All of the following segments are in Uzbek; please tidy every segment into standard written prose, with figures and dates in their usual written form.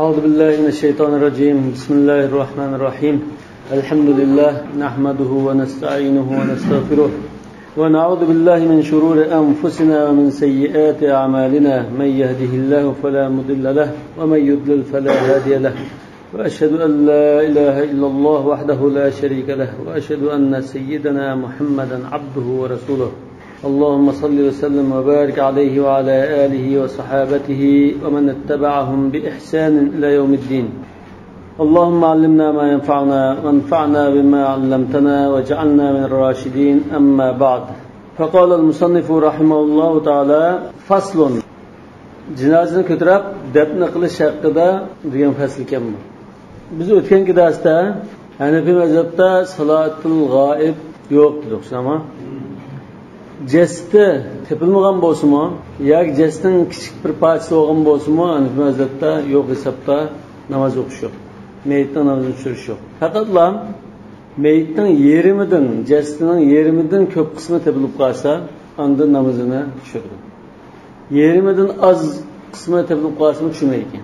أعوذ بالله من الشيطان الرجيم. بسم الله الرحمن الرحيم. الحمد لله نحمده ونستعينه ونستغفره ونعوذ بالله من شرور أنفسنا ومن سيئات أعمالنا. من يهده الله فلا مضل له ومن يضلل فلا هادي له. وأشهد أن لا إله إلا الله وحده لا شريك له وأشهد أن سيدنا محمدا عبده ورسوله. اللهم صل وسلم وبارك عليه وعلى آله وصحابته ومن اتبعهم بإحسان إلى يوم الدين. اللهم علمنا ما ينفعنا وانفعنا بما علمتنا واجعلنا من الراشدين. أما بعد، فقال المصنف رحمه الله تعالى: فصل jinozani ko'tarib dafn qilish haqida degan fasl ekan bu. Biz o'tgan darsda Hanafi mazhabida salatul g'oib yo'q dedik, shunami? Jasdi tepilmagan bo'lsa-mu, yoki jasdning kichik bir parchasi bo'lgan bo'lsa-mu, Hanafi mazhabida yo'q hisobda namoz o'qish yo'q. Meyitning namozini tushirish yo'q. Faqatla meyitning yerimidan, jasdining yerimidan ko'p qismi tepilib qolsa, unda namozini tushirdi. Yerimidan az qismi tepilib qolsa tushmaydi.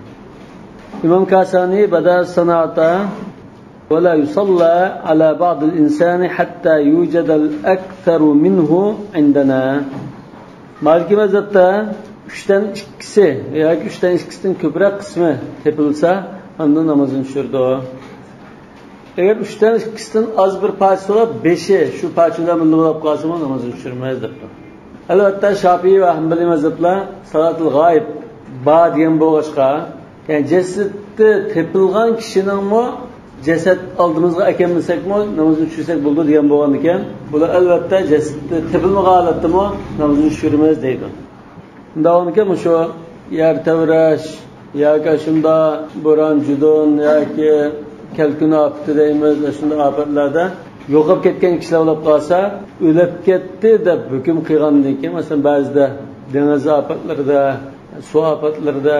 İmam Kasani Badar Sanat'a ولا يصلى على بعض الإنسان حتى يوجد الأكثر منه عندنا. Maliki mazhabda 3'ten 2'si yoki 3'ten 2'sidan ko'proq qismi tepilsa, unda namozini tushirdi. Eğer 3'ten 2'sidan az bir parçası olsa, 5'i şu parçadan bo'lib qolsa, namozini tushirmaydi debdi. Albatta Şafii va Hanbali mazhablar salatul g'oib ba degan bo'lg'achqa, ya'ni jasadni tepilgan kishining jasad oldimizga akammasakmi namozini tushirsak bo'ldi degan bo'lgan ekan. Bular albatta jasadni tepilmagan holatdami namozini tushirmaymiz deydi. Undan keyin shu yer tavrash yoki shunda bo'ron judon yoki kalkun ofati deymiz, shunday ofatlarda yo'qolib ketgan kishilar bo'lib qolsa, o'lib ketdi deb hukm qilgandan keyin, masalan ba'zida dengiz ofatlarida, suv ofatlarida,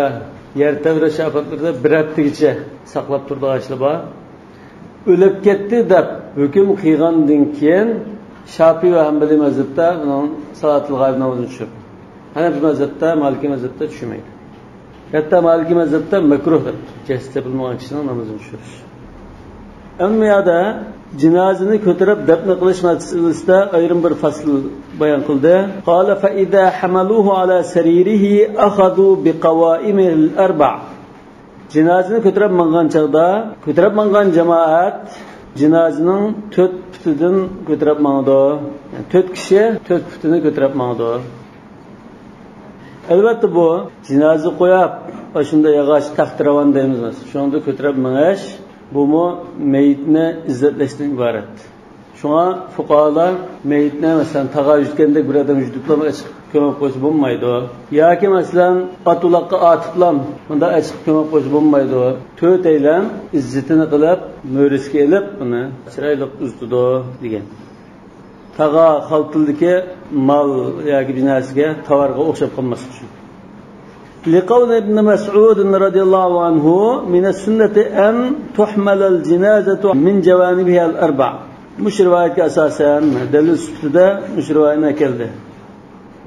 yer tavrash ofatlarida bir haftagacha saqlab turdilar bor. O'lib ketdi deb hukm qilgandan keyin Şafii va Hanbali mazhabda uning salatul g'oib namozini tushirdi. Hanafi mazhabda, Maliki mazhabda tushmaydi. Hatto Maliki mazhabda makruh deb jasdi bilmagan kishining namozini tushirish. Ammo yoda jinozani ko'tarib dafn qilish masalasida ayrim bir fasl bayon qildi. Qala fa idha hamaluhu ala saririhi akhadhu biqawa'imil arba'. Jinozani ko'tarib mangan chaqda, ko'tarib mangan jamoat jinozaning 4 putidan ko'tarib mangdi. Yani 4 kishi 4 putini ko'tarib mangdi. Albatta bu jinoza qo'yib, shunda yog'och taxtiravon deymiz. Shunda ko'tarib mangash bu meyitni izzatlashdan iborat. Shunga fuqarolar meyitni masalan taga yutgandek bir odam yutiblam açık ko'mib qo'ysa bo'lmaydi. Yoki masalan atuloqqa otiblam unda açık ko'mib qo'ysa bo'lmaydi. To'taylan izzatini qilib, mo'risga elib, uni chiroyli uztidi degan. Taga xaltildagi mal yoki binasiga tovarga o'xshab qolmaslik uchun. لقول ابن مسعود رضي الله عنه من السنة أن تحمل الجنازة من جوانبها الأربع. مش رواية أساسا دليل سبتدا مش رواية كلده.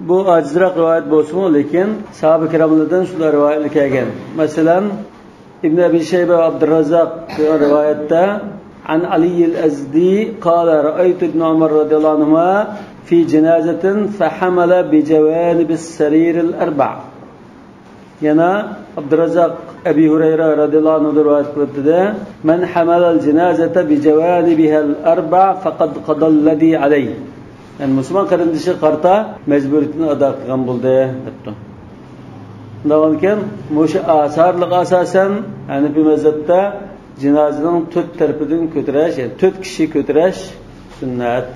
Bu acizrak rivayet bolsun, lekin sahabe kiramlardan şular rivayetli kelgan. Mesela İbn Abi Şeybe ve Abdurrazzaq rivayette an Ali el-Azdi qala ra'aytu ibn Umar radıyallahu anhuma fi cenazetin fahamala bi jawanib as-sarir al-arba'. Yana Abdurrazzaq Abi Hurayra radıyallahu anhu rivayet qilibdi. Men hamalal cenazete bi jawanibiha al-arba' faqad qada alladhi alayhi. Yani Müslüman qarindishi qarta majburiyatini ado qilgan bo'ldi debdi. Undan keyin o'sha asarlik asosan Hanafi mazhabda jinozaning 4 tarafidan ko'tarish, yani 4 kishi ko'tarish sunnat.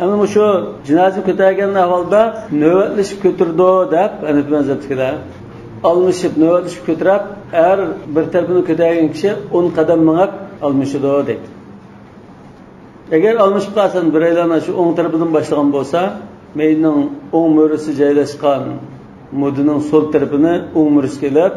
Ama şu jinozani ko'targan ahvolda navbatlashib ko'tirdi deb Hanafi mazhabdagilar almışıp navbatlashib ko'tarib, har bir tarafini ko'targan kishi 10 qadam mingib almışidi deydi. Eğer almış qalsan bir aylana şu 10 tarafından başlagan bo'lsa, meyitning 10 mo'risi joylashgan mudining sol tarafini 10 mo'risga kelib,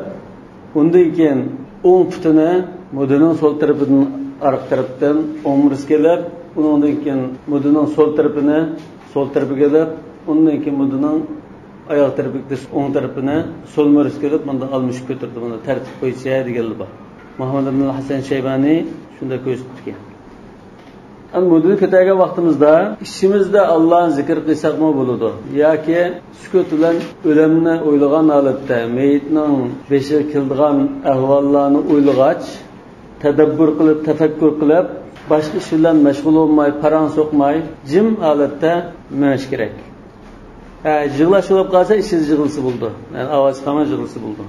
undan keyin 10 putini mudining sol tarafidan arq tarafdan 10 mo'risga kelib, undan keyin mudining sol tarafini sol tarafiga kelib, undan keyin mudining oyoq tarafida o'ng tarafini so'l mo'ris kelib bunda almishib ko'tardi, buni tartib bo'yicha deganlar bor. Muhammad ibn Hasan Shaybani shunda ko'rsatgan. Mudni ko'targan vaqtimizda ishimizda Allohni zikr qilsaqmi bo'ladi yoki sukut bilan o'limni o'ylagan holatda mayitning beshi keldigan ahvollarni o'ylagach tadabbur qilib tafakkur qilib boshqa ish bilan mashg'ul bo'lmay parang so'qmay jim holatda minish kerak. Yig'lash bo'lib qolsa ishingiz yig'ilsa bo'ldi, ya'ni ovoz qilmay yig'ilsa bo'ldi.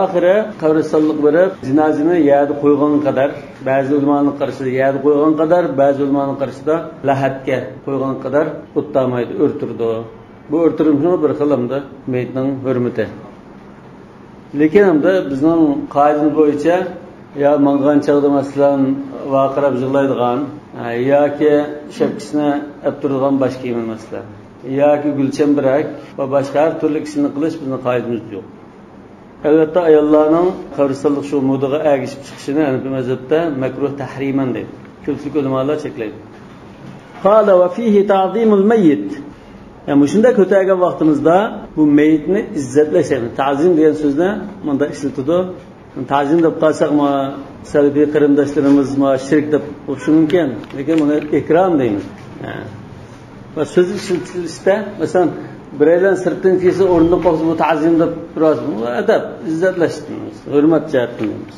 Oxiri qabristonlik berib jinozani yerda qo'ygan qadar, ba'zi ulamoning qarashida yerda qo'ygan qadar, ba'zi ulamoning qarashida lahatga qo'ygan qadar o'tdamaydi, o'rtirdi. Bu o'rtirishni bir xilimda mayitning hurmati. Lekin hamda bizning qoidamiz bo'yicha ya mangan chaqda masalan vaqirab yig'laydigan yoki shapkisini abturgan bosh kiyim masalan yoki gulchambirak va boshqa har turli ishni qilish bizning qoidamiz yo'q. Albatta ayollarning qabristonlik shu modaga ergishib chiqishini Hanafi mazhabida makruh tahriman deydi. Ko'pchilik ulamolar cheklaydi. Qala va fihi ta'zimul mayyit. Yani shunda ko'targan vaqtimizda bu mayitni izzatlash, ta'zim degan so'zni bunda ishlatadi. Ta'zim deb qolsaqmi, salbiy qarindoshlarimiz shirk deb o'qishi mumkin, lekin buni ikrom deymiz. Va so'z ishlatishda masalan biraydan sirtdan kelsa o'rniga qo'ysa bu ta'zim deb turasiz. Bu adab, izzatlash deymiz, hurmat jihatdan deymiz.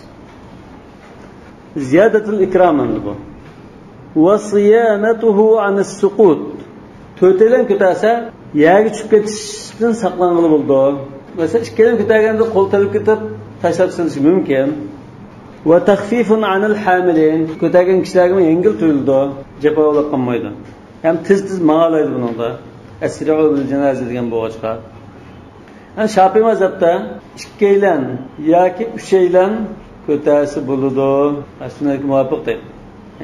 Ziyadatul ikrom bu. Va siyanatuhu anis-suqut. To'telan ko'tarsa, yerga tushib ketishdan saqlanib bo'ldi. Masalan, ikkidan ko'targanda qo'l talib ketib tashlab silishi mumkin. Va taxfifun anil hamilin. Ko'targan kishilarga yengil tuyuldi, jafolat qilmaydi. Ham tez-tez ma'nolaydi buningda. Asra'u bil janoza degan bo'g'achqa. Ana Shafiy mazhabda ikkaylan yoki uchaylan ko'tarsa bo'ladi. Aslida muvofiq deydi.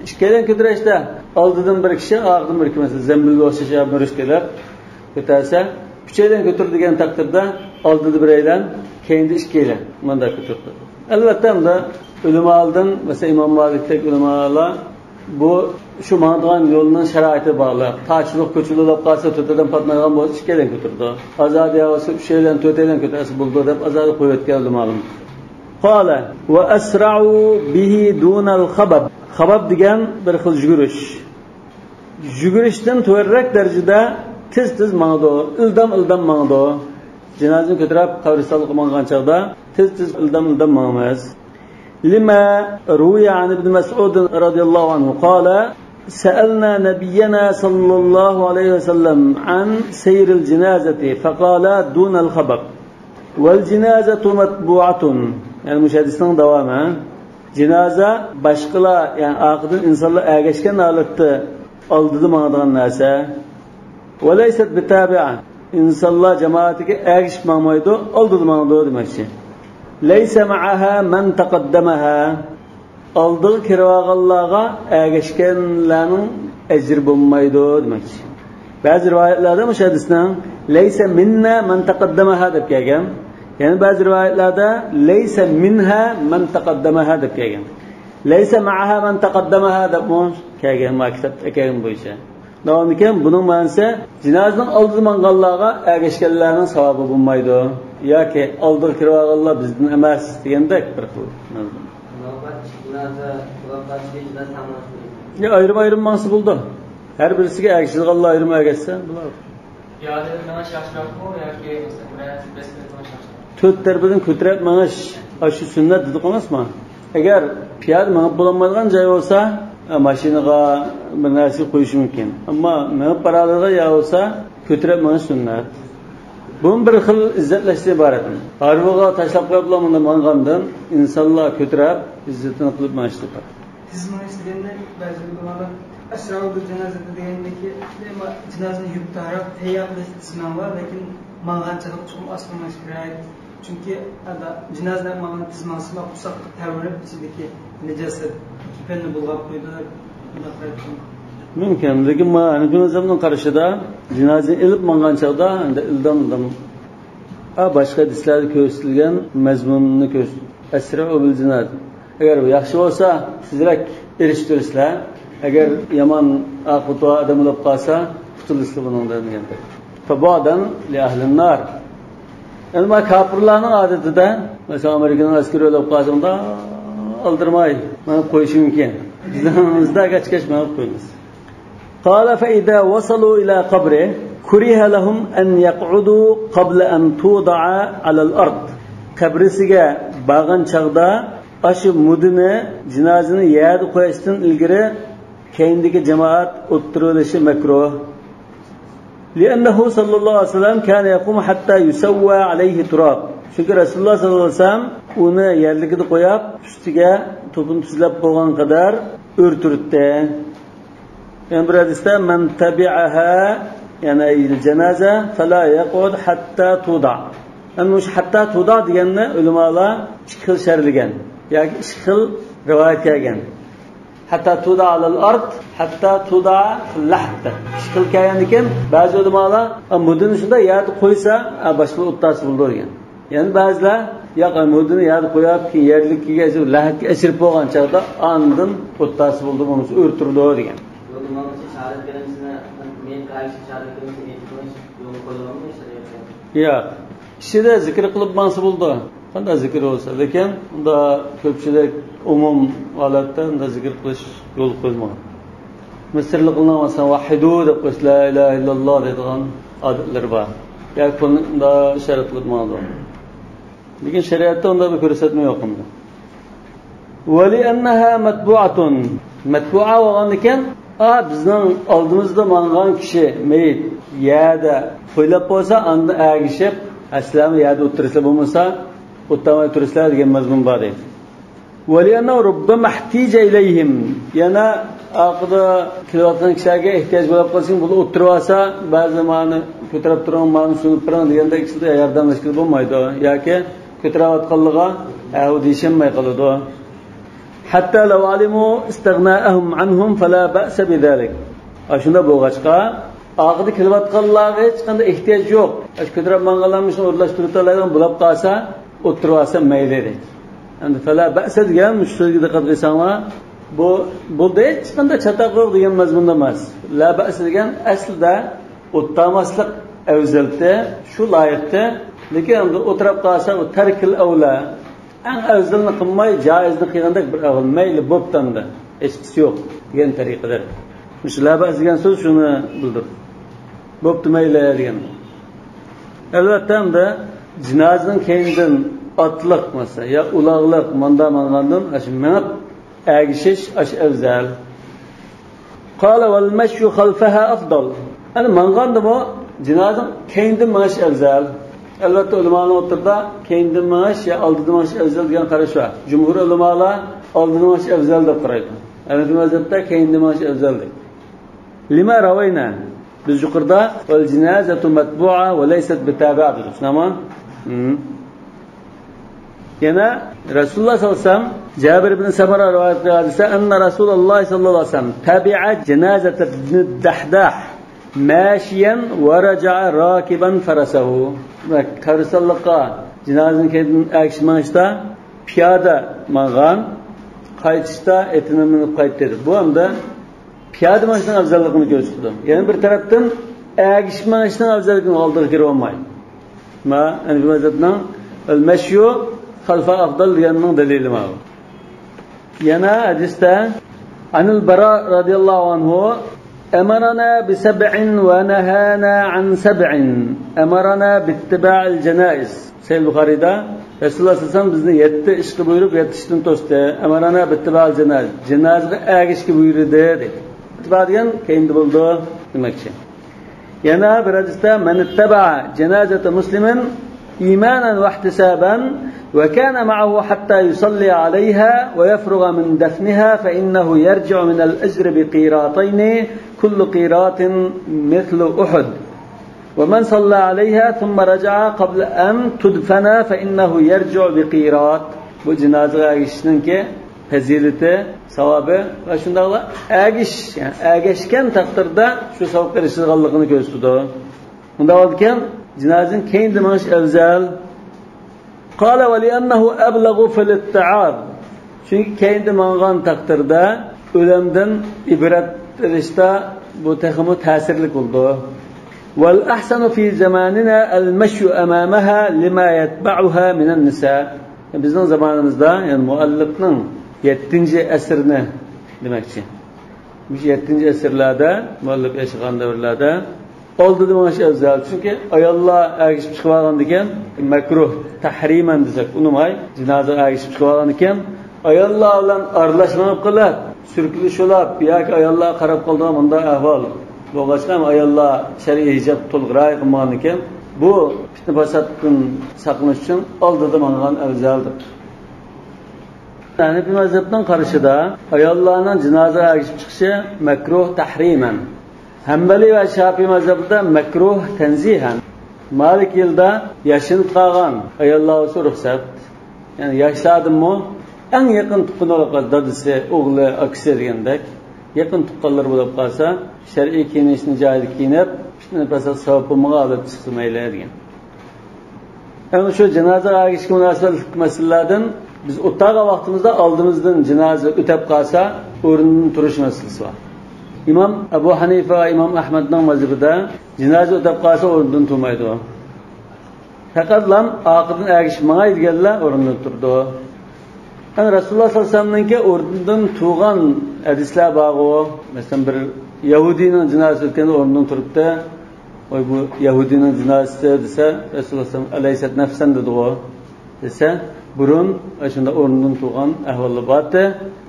Ikkaylan ko'tarishda oldidan bir kishi, orqadan bir kishi masalan zambilga o'xshash murishkalar ko'tarsa, uchaylan ko'taradigan taqdirda oldida biraylan, keyinda ikkaylan bunda ko'tardi. Albatta bunda ulamolardan, masalan Imom Malikdek ulamolar bu shu ma'nodan yo'lning sharoiti bog'liq. Tashliq ko'chilib qolsa, to'tadan patmagan bo'lsa, ikkaylan ko'tardi. Azodiy bo'lsa, uchaylan, to'talan ko'tarsa bo'ldi deb azodi qo'yayotgan ulamolar. Qala va asra'u bihi dunal khabab. Khabab degan bir xil yugurish. Yugurishdan to'g'riroq darajada tez-tez mangdi, ildam mangdi. Janozani ko'tarib qabristonga mang'an chog'da tez-tez ildam mangmas. Lima ruya an ibn Mas'ud radhiyallohu anhu qala سألنا نبينا صلى الله عليه وسلم عن سير الجنازة فقال دون الخبر والجنازة متبوعة. Yani müşahidisinin devamı. Cenaze başkalar yani akıdın insanlar ergeçken halıttı aldıdı mağdığın neyse. Ve leyset bitabi'a. İnsanlar cemaatiki ergeçip mağmaydı aldıdı mağdığı demek için. Leyse ma'aha men taqaddamaha. Aldığı kirvağallağa ergeçkenlerin ecir bulmaydı demek için. Bazı rivayetlerde müşahidisinin leyse minna men taqaddamaha deb kelgan. Yani bazı rivayetlerde leyse minha men taqaddamaha deb kelgan. Leyse ma'aha men taqaddamaha deb kelgan maktabda kelgan bo'yicha. Davom ekan buning ma'nosi jinozadan oldin manganlarga ergashganlarning savobi bo'lmaydi yoki oldin kirganlar bizdan emas degandek bir xil. Ya ayrım ma'nosi bo'ldi. Har birisiga ergashganlar ayrım ergashsa bular. Yo'q, mana shashroqmi yoki masalan to'rt tarafdan ko'tarib manash shu sunnat dedi qo'ymasmi? Agar piyod minib bo'lmaydigan joy bo'lsa, mashinaga bir narsa qo'yish mumkin. Ammo minib paralga yo bo'lsa, ko'tarib manash sunnat. Bu bir xil izzatlashdan iborat. Harbiga tashlab qo'yiblar bunda mangandan insonlar ko'tarib izzatini qilib manishlar. Hizmet deganda ba'zi ulamolar asra'u bil janozati degandagi janozani yuk taraf tayyor qilish qismi bor, lekin manganchilik chuqur aslimash kerak. Çünkü ada cenazeler mağan tizmasıyla kusak terörüp içindeki necaset kifenini bulgap koydular. Mümkün. Lekin Hanafi mazhabının qarashida cenaze ilib mağan çağda ildam başka hadislerde ko'rsatilgan mazmunni asra'u bil janaz. Agar bu yaxshi bo'lsa, sizlar erishtirsizlar. Agar yomon aqida odam bo'lib qolsa, qutulishlar bundan deganda. فبعدا لأهل النار. Ama kafirlerin adeti de mesela Amerika'nın askeri olup kazımda aldırmayı bana koyuşum mümkün. Bizde kaç bana koyunuz. قال فإذا وصلوا إلى قبره كره لهم أن يقعدوا قبل أن توضع على الأرض. Kabrisiga bağın çağda aşı mudine cinazını yerde koyuştan ilgiri kendiki cemaat oturuluşu mekruh. لأنه صلى الله عليه وسلم كان يقوم حتى يسوى عليه تراب. Çünkü Resulullah sallallahu aleyhi ve sellem onu yerlikide koyup üstüge topun tuzlap boğan kadar örtürütte. Yani bir hadiste men tabi'aha yani cenaze fela yaqud hatta tuda. Yani hatta tuda diyenle ulemalar iki xil şerligen. Yani iki xil rivayet kelgen. Hatta tuda alal ard, hatta tuda fil lahd. İki xil kelgen iken bazı ulemalar mudun üstünde yerde koysa başka uttası buldu diyen. Yani bazılar ya mudunu yerde koyup ki yerlik gezip lahd esirip boğan çağda andın uttası buldu bunu örtürdü diyen. Ya, kişide zikir kılıp bansı buldu. Kanda zikir olsa, lekin da köpçülük umum alatda da zikir kılış yol koyma. Mısırlı kılınamazsan vahidu da koysa la ilahe illallah dediğin adetler var. Ya konuda şerat kılınmalı. Lekin şeriatta onda bir körüsetme yok onda. وَلِأَنَّهَا مَتْبُعَةٌ Metbu'a olanken bizning oldimizda mangan kishi meyit yada qo'ylab bo'lsa anda agishib aslan yada o'tirsa bo'lmasa o'ttamay turishlar degan mazmun bor edi. وَلِأَنَّهُ رُبَّمَا احْتِيجَ إِلَيْهِمْ yana aqida kilayotgan kishilarga ehtiyoj bo'lib qolsin bu o'tirib olsa ba'zi ma'ni ko'tarib turgan ma'ni sunib turgan deganda ikkisida yordamlashib bo'lmaydi yoki ko'tarayotganligiga deyishmay qoladi. Hatta law alimu istighna'ahum anhum fala ba'sa bidalik. Ashunda bo'lg'achqa aqida kilayotganlarga hech qanday ehtiyoj yo'q. Ko'tarib manganlarni o'rlashtirib oladigan bo'lib qolsa o'tirib olsa mayli edi. Endi fala ba'sa degan so'zga diqqat qilsanglar bu hech qanday chataq yo'q degan mazmunda emas. La ba'sa degan aslida o'tmaslik afzalda shu loyiqda lekin endi o'tirib qolsa u tarkil avla en afzalni qilmay joizni qilganda bir avval mayli bo'ptanda hech qisi yo'q degan tariqalar. Shu la ba'sa degan so'z shuni bildir. Bo'pti mayli degan. Albatta hamda jinozaning keyindan otliq mesela ya ulag'liq manda mangandan ashmanab agishish ash afzal. Qala wal mashyu khalfaha afdal. Ana manganda bu jinozaning keyindan mash afzal. Albatta ulamalar o'tirda keyindan mash ya oldidan mash afzal degan qarash bor. Jumhur ulamalar oldidan mash afzal deb qaraydi. Ana bu mazhabda keyindan mash afzal deydi. Lima rawayna biz yuqorida wal jinazatu matbu'a wa laysat bitabi'a dedik. Tamam? Yana Rasulullah sallallahu aleyhi ve sellem Cabir ibn Samara rivayet hadise anna Rasulullah sallallahu aleyhi ve sellem tabi'a cenazet ibn Dahdah mashiyan ve raja'a rakiban farasahu. Kavrisallıqqa cenazin kedin akşmanışta piyada mangan qaytishda etini minib qaytdi. Bu hamda piyada manishning afzalligini ko'rsatdi. Yani bir tarafdan agishmanishning afzalligini oldirib kira olmaydi. Ma bu mazhabning al-mashyu xalfa afdal deganning dalili ma'lum. Yana hadisda Anil Bara radhiyallohu anhu amarana bi sab'in wa nahana an sab'in. Amarana bi ittiba'il janaiz. Sahih Buxoriyda Rasululloh sallallohu alayhi vasallam bizni 7 ishga buyurib 7 ishdan to'sdi. Amarana bi ittiba'il janaiz. Janozaga agishga buyurdi dedi. Ittiba degan keyinda bo'ldi demoqchi. Yana bir hadisda man ittaba'a janazata muslimin إيمانا واحتسابا وكان معه حتى يصلي عليها ويفرغ من دفنها فإنه يرجع من الأجر بقيراطين كل قيراط مثل أحد ومن صلى عليها ثم رجع قبل أن تدفن فإنه يرجع بقيراط وجنازة أغشنك فزيلته ثوابه وشندغلا أغش يعني أغشكن تقدرda şu savab verişliğini gösteriyor. Bunda olurken cenazin kendi maaş evzel. Qala ve li'annahu ablagu fil itta'ab. Çünkü kendi mangan takdirde ölemden ibret verişte bu tekimi tesirlik oldu. والأحسن في زماننا المشي أمامها لما يتبعها من النساء. Bizning zamonimizda, ya'ni muallifning 7-asrni demakchi. Bu 7-asrlarda muallif yashagan davrlarda oldida mana shu afzal. Chunki ayollar agishib chiqib olgan ekan, makruh tahriman desak, unumay jinoza agishib chiqib olgan ekan, ayollar bilan aralashib qolib, surkilishib yoki ayollar qarab qolgan bunday ahvol bo'lg'achqa ayollar shar'iy hijob to'lg'iray qilmagan ekan, bu fitna fasoddan saqlanish uchun oldida mangan afzaldir. Hanifiy mazhabning qarashida ayollarning jinozaga agishib chiqishi makruh tahriman. Hanbali va Shafiy mazhabida makruh tanzihan. Malik yilda yashinib qolgan ayollar uchun ruxsat. Ya'ni yoshlardimi eng yaqin tuqqanlar dadasi, o'g'li, akasi degandek yaqin tuqqanlar bo'lib qolsa, shar'iy kiyinishni joyida kiyinib, fitna fasod sabab bo'lmagan olib chiqsa mayli degan. Ana shu jinozaga agishga munosabatli masalalardan biz o'rtaga vaqtimizda oldimizdan jinoza o'tab qolsa, o'rnidan turish masalasi bor. İmam Abu Hanifa, İmam Ahmed'ning mazhabida jinoza o'tab qolsa o'rnidan turmaydi. Faqat lam oqidan agishib mangay deganlar o'rnidan turdi. Yani Rasulullah sallallahu aleyhi ve sellem'ninki o'rnidan turgan hadislar bor. Masalan bir Yahudiyning jinozasi o'tganda o'rnidan turibdi. Oy bu Yahudiyning jinozasi desa, Rasulullah sallallahu aleyhi ve sellem nafsan dedi o. Desa, burun shunda o'rnidan turgan ahvollar bordi.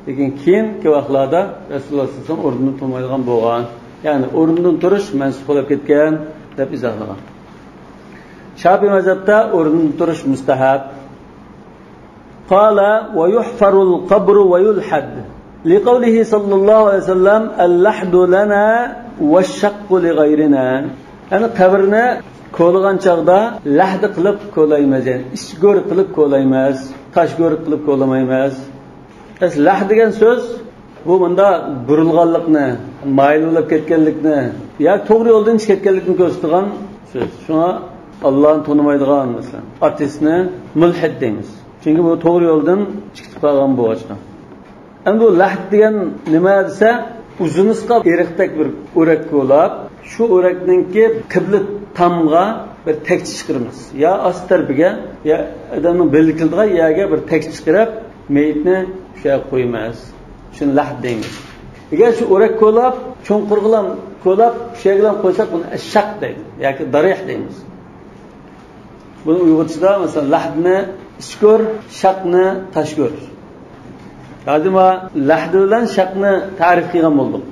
Lekin keyingi vaqtlarda Rasulullah sallallohu alayhi vasallam o'rnidan turmaydigan bo'lgan. Ya'ni o'rnidan turish mansub bo'lib ketgan deb izohlagan. Shafiy mazhabda o'rnidan turish mustahab. Qala wa yuhfaru al-qabru wa yulhad. Liqawlihi sallallohu alayhi vasallam al-lahdu lana wash-shaqqu li ghayrina. Ya'ni qabrni ko'lgan chaqda lahdi qilib ko'laymiz, ya'ni ishgo'r qilib ko'laymiz, tashgo'r qilib ko'lamaymiz. Lah degan so'z bu bunda burilganlikni, mayil bo'lib ketganlikni, yoki to'g'ri yo'ldan chiqib ketganlikni ko'rsatgan so'z. Shuna Allohni tonimaydigan masalan, ateistni mulhid deymiz. Chunki bu to'g'ri yo'ldan chiqib qolgan bu ochdan. Endi bu lah degan nima desa, uzunusqa eriqdek bir o'rak ko'lab, shu o'rakninki qibla tamga bir tekchi chiqiramiz. Ya ost tarafiga, ya odamning belgildigan yerga bir tekchi chiqirib, meyitni şöyle koymayız. Şunu lahd deymiz. Eğer şu o'rak ko'lab, cho'nqirg'lam ko'lab, shaygilam qo'ysak buni shaq deydi yoki darih deymiz. Buni Uyg'urchada masalan lahdni ishko'r, shaqni tashko'r. Hozirma lahd bilan shaqni ta'rif qilgan bo'ldik.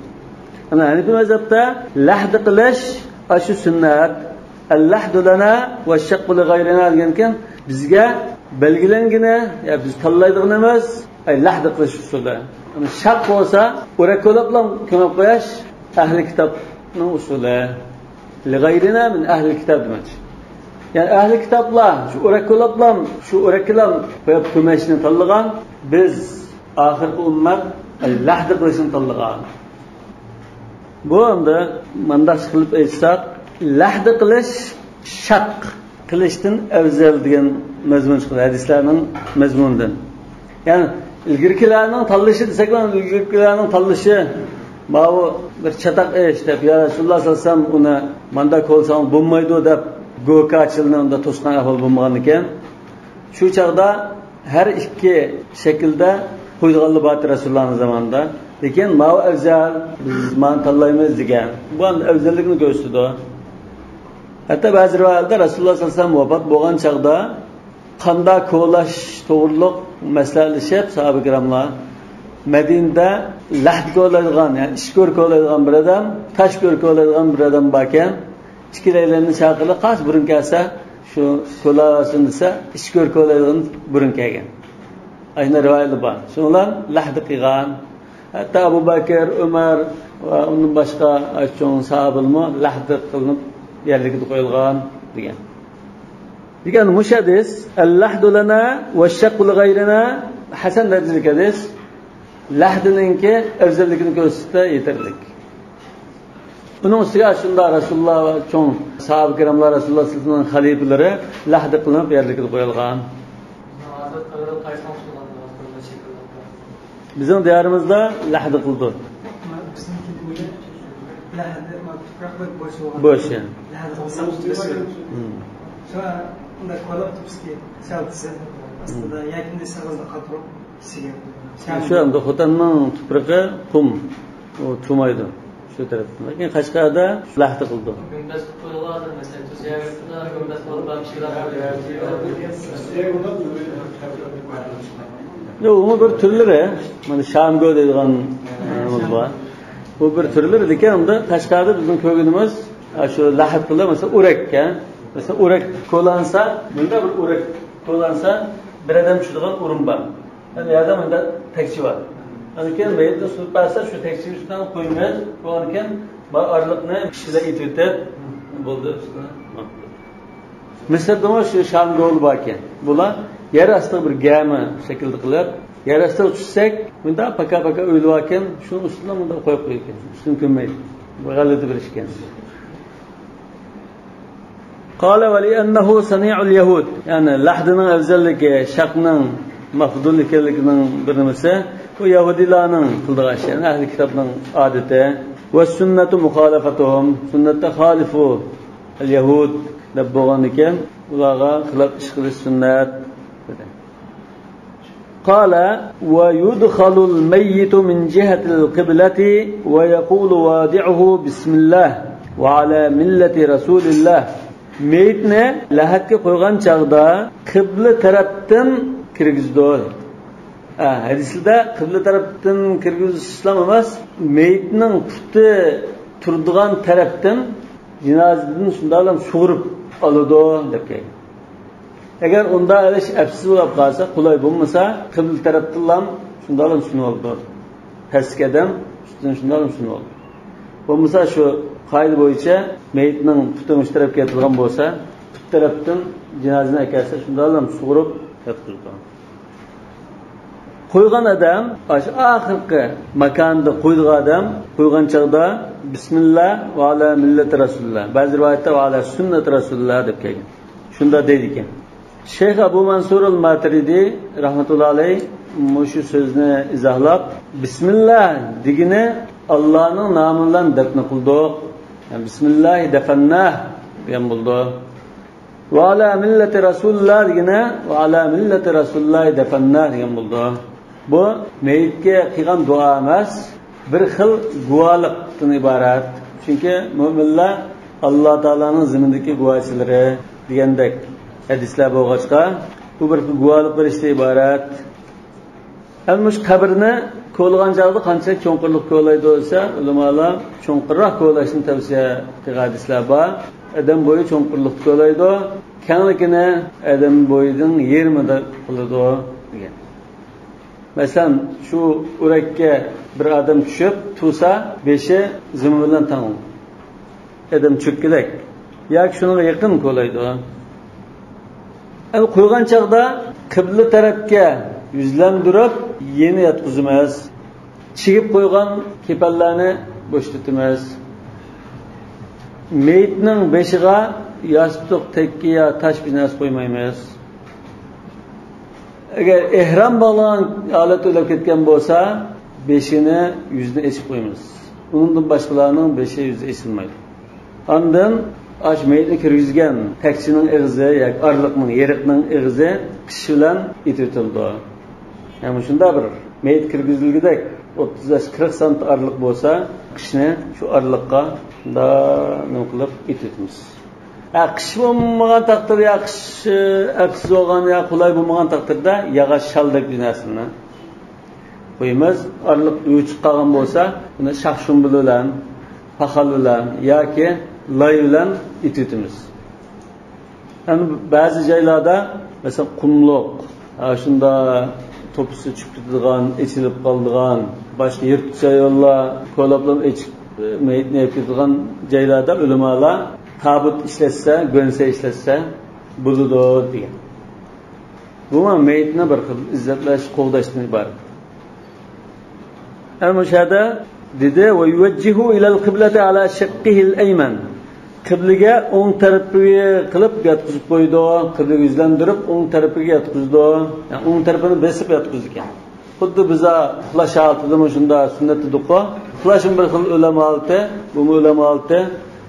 Ana Hanifiy mazhabda lahd qilish shu sunnat. Al-lahdu lana va shaqqu li ghayrina degan bizga belgilangina, ya biz tanlaydigan emas, lahd qilish usuli. Ana shaq bo'lsa, o'rak ko'lab bilan ko'mib qo'yish ahli kitobning usuli. Li ghayrina min ahli kitob demoqchi. Yani ahli kitoblar shu o'rak ko'lab bilan shu o'raklar qo'yib ko'mishni tanlagan, biz oxirgi ummat lahd qilishni tanlagan. Bu endi mandash qilib aytsak, lahd qilish shaq qilishdan afzal degan mazmun chiqadi hadislarning mazmunidan. Ya'ni ilgirkilarning tanlashi desak, ilgirkilarning tanlashi bu bir chataq ish deb, ya Rasululloh sallallohu alayhi vasallam uni manda qo'lsang bo'lmaydi deb go'kachilni unda to'sgan ahvol bo'lmagan ekan. Shu chaqda har ikki shaklda qo'yganlar bor Rasulullohning zamonida. Lekin ma'u afzal biz man tanlaymiz degan. Bu afzallikni ko'rsatdi. Hatta ba'zi rivoyatlarda Rasululloh sallallohu alayhi vasallam vafot bo'lgan chaqda qanda ko'lash to'g'riliq maslahatlashib sahoba kiramlar Madinada lahd ko'laydigan, ya'ni ishko'r ko'laydigan bir odam, tashko'r ko'laydigan bir odam bor ekan. Ikkilaylarni chaqirib qas burun kelsa, shu ko'lasin desa, ishko'r ko'laydigan burun kelgan. Ayni rivoyatlar bor. Shunlar lahd qilgan. Hatta Abu Bakr, Umar va undan boshqa cho'ng sahobalar lahd qilinib yerlikka qo'yilgan degan. Degan mushadis al-lahdu lana va shaqqu li ghayrina hasan darajalik hadis. Lahdiningki afzalligini ko'rsatsa yetarli. Bunun ustiga shunda Rasululloh va cho'ng sahoba kiramlar Rasululloh sallallohu alayhi vasallam xalifalari lahd qilinib yerlikka qo'yilgan. Bizim diyorimizda lahd qildi. Bo'sh. Unda qo'lab turibsizki, saltisi aslida yakunda sag'izda qattiq kisiga. Shu anda xotanning tuprog'i qum, u tumaydi shu tarafdan. Lekin Qashqarda lahti qildi. Gündüz qo'yiladi, masalan, tuzayapti, gündüz qolib bamchilar. Yo'q, u bir turlari, mana shamgo deydigan bor. Bu bir turlari ekan, unda Qashqarda bizning ko'rganimiz shu lahti qildi, masalan, o'rakka. Mesela o'rak qo'lansa, bunda bir o'rak qo'lansa, bir odam tushadigan o'rin bor. Yani yerda bunda taksi bor. Lekin mayda suv passa, shu taksi ustidan qo'ymaymiz. Qo'yarkan, bu orliqni kishilar etib bo'ldi. Misrda shu shamgol bor ekan. Bular yer ostida bir gami shaklda qilib, yer ostida tushsak, bunda paka-paka o'ylab ekan, shu ustidan bunda qo'yib qo'ygan. Ustun ko'maydi. Bu g'alati bir ish ekan. قال ولأنه صنيع اليهود يعني لحدنا أفزلك شقنا مفضول كلكنا برمسة ويهودي لانن قلدغاش يعني أهل كتابنا عادته والسنة مخالفتهم سنة خالفوا اليهود لبغانك وغا خلاف إشغل السنة قال ويدخل الميت من جهة القبلة ويقول وادعه بسم الله وعلى ملة رسول الله meyitni lahatga qo'ygan chaqda qibla tarafdan kirgizdi. Hadisda qibla tarafdan kirgizish islam emas, meyitning puti turadigan tarafdan jinozadan shunday sug'urib oladi deb kelgan. Agar unda ish afsiz bo'lib qolsa, qulay bo'lmasa, qibla tarafdan shunday sunib oldi. Pastgadan shunday sunib oldi. Bo'lmasa shu qoida bo'yicha meyitning puti mush tarafga yetilgan bo'lsa, put tarafdan janozani akasi shunday ham sug'urib yotqizdi. Qo'ygan odam, o'sha oxirgi makonda qo'ygan odam qo'ygan chaqda bismillah va ala millati rasululloh, ba'zi rivoyatda va ala sunnati rasululloh deb kelgan. Shunda deydi ekan. Shayx Abu Mansur al-Maturidi rahmatullohi alayh shu so'zni izohlab, bismillah degini Allohning nomi bilan dafn qildik. Bismillah dafannah degan bo'ldi. Va ala millati rasululloh degina va ala millati rasululloh dafannah degan bo'ldi. Bu meyitga qilgan duo emas, bir xil guvohlikdan iborat. Chunki mu'minlar Alloh taolaning zimindagi guvohchilari degandek hadislar bo'lg'achqa, bu bir guvohlik berishdan iborat. Almush qabrni ko'lgan joyda qancha cho'nqirlik ko'laydi bo'lsa, ulamolar cho'nqirroq ko'lashni tavsiya qilgan hadislar bor. Adam bo'yi cho'nqirlik ko'laydi, kengligini adam bo'yidan 20 da qiladi degan. Masalan, shu o'rakka bir odam tushib, tursa, 5i zimin bilan tang. Adam cho'kkilak yoki shunga yaqin ko'laydi. Ani qo'ygan chaqda qibla tarafga yuzlandirib, yeni yotqizamiz. Chigib qo'ygan kepallarni bo'shtatamiz. Meyitning beshiga yostiq, tekkiya, tosh binas qo'ymaymiz. Agar ihrom bog'lan holat o'lib ketgan bo'lsa, beshini yuzini echib qo'yamiz. Undan boshqalarning beshi yuzi esilmaydi. Ondan ash meyitni kirgizgan taksining ig'izi yoki orliqning, yeriqning ig'izi qish bilan ititildi. Yani shunda bir meyit kirgizilgidek 30-40 sant orliq bo'lsa, qishni shu orliqqa da nima qilib ititimiz. Qish bo'lmagan taqdirda, ya qish afsiz bo'lgan, ya qulay bo'lmagan taqdirda yog'och shaldek binasini qo'yamiz. Orliq uchiq qolgan bo'lsa, buni shaxshum bilan, paxal bilan yoki lay bilan ititimiz. Yani ba'zi joylarda, mesela qumluq, shunda topusu chiqib turgan, echilib qolgan, boshqa yirtqicha yo'llar, ko'lablar echib meyitni yeb turgan joylarda ulamolar tabut ishlatsa, go'nsa ishlatsa bo'ladi degan. Bu meyitni bir xil izzatlash, qo'g'dashdan iborat. Al-Mushada dedi va yuvajjihu ila al-qiblati ala shaqqihi al-ayman. Qiblaga o'ng tarafiga qilib yotqizib qo'ydi, qiblaga yuzlantirib o'ng tarafiga yotqizdi. Yani o'ng tarafini besib yotqizgan. Xuddi biza uxlash oltida shunda sunnatda duqo. Uxlashim bir xil ulamo olti, bu ulamo olti.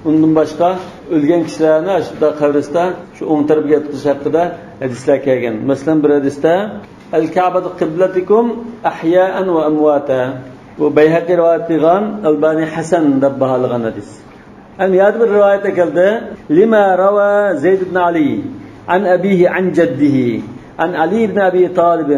Undan boshqa o'lgan kishilarni shunda qabriston shu o'ng tarafga yotqizish haqida hadislar kelgan. Masalan, bir hadisda al-Ka'batu qiblatikum ahya'an va amwata. Bu Bayhaqi rivoyat qilgan, Albani hasan deb baholagan hadis. Yana bir rivoyat keldi. Lima rawa Zayd ibn Ali an abihi an jaddihi an Ali ibn Abi Talib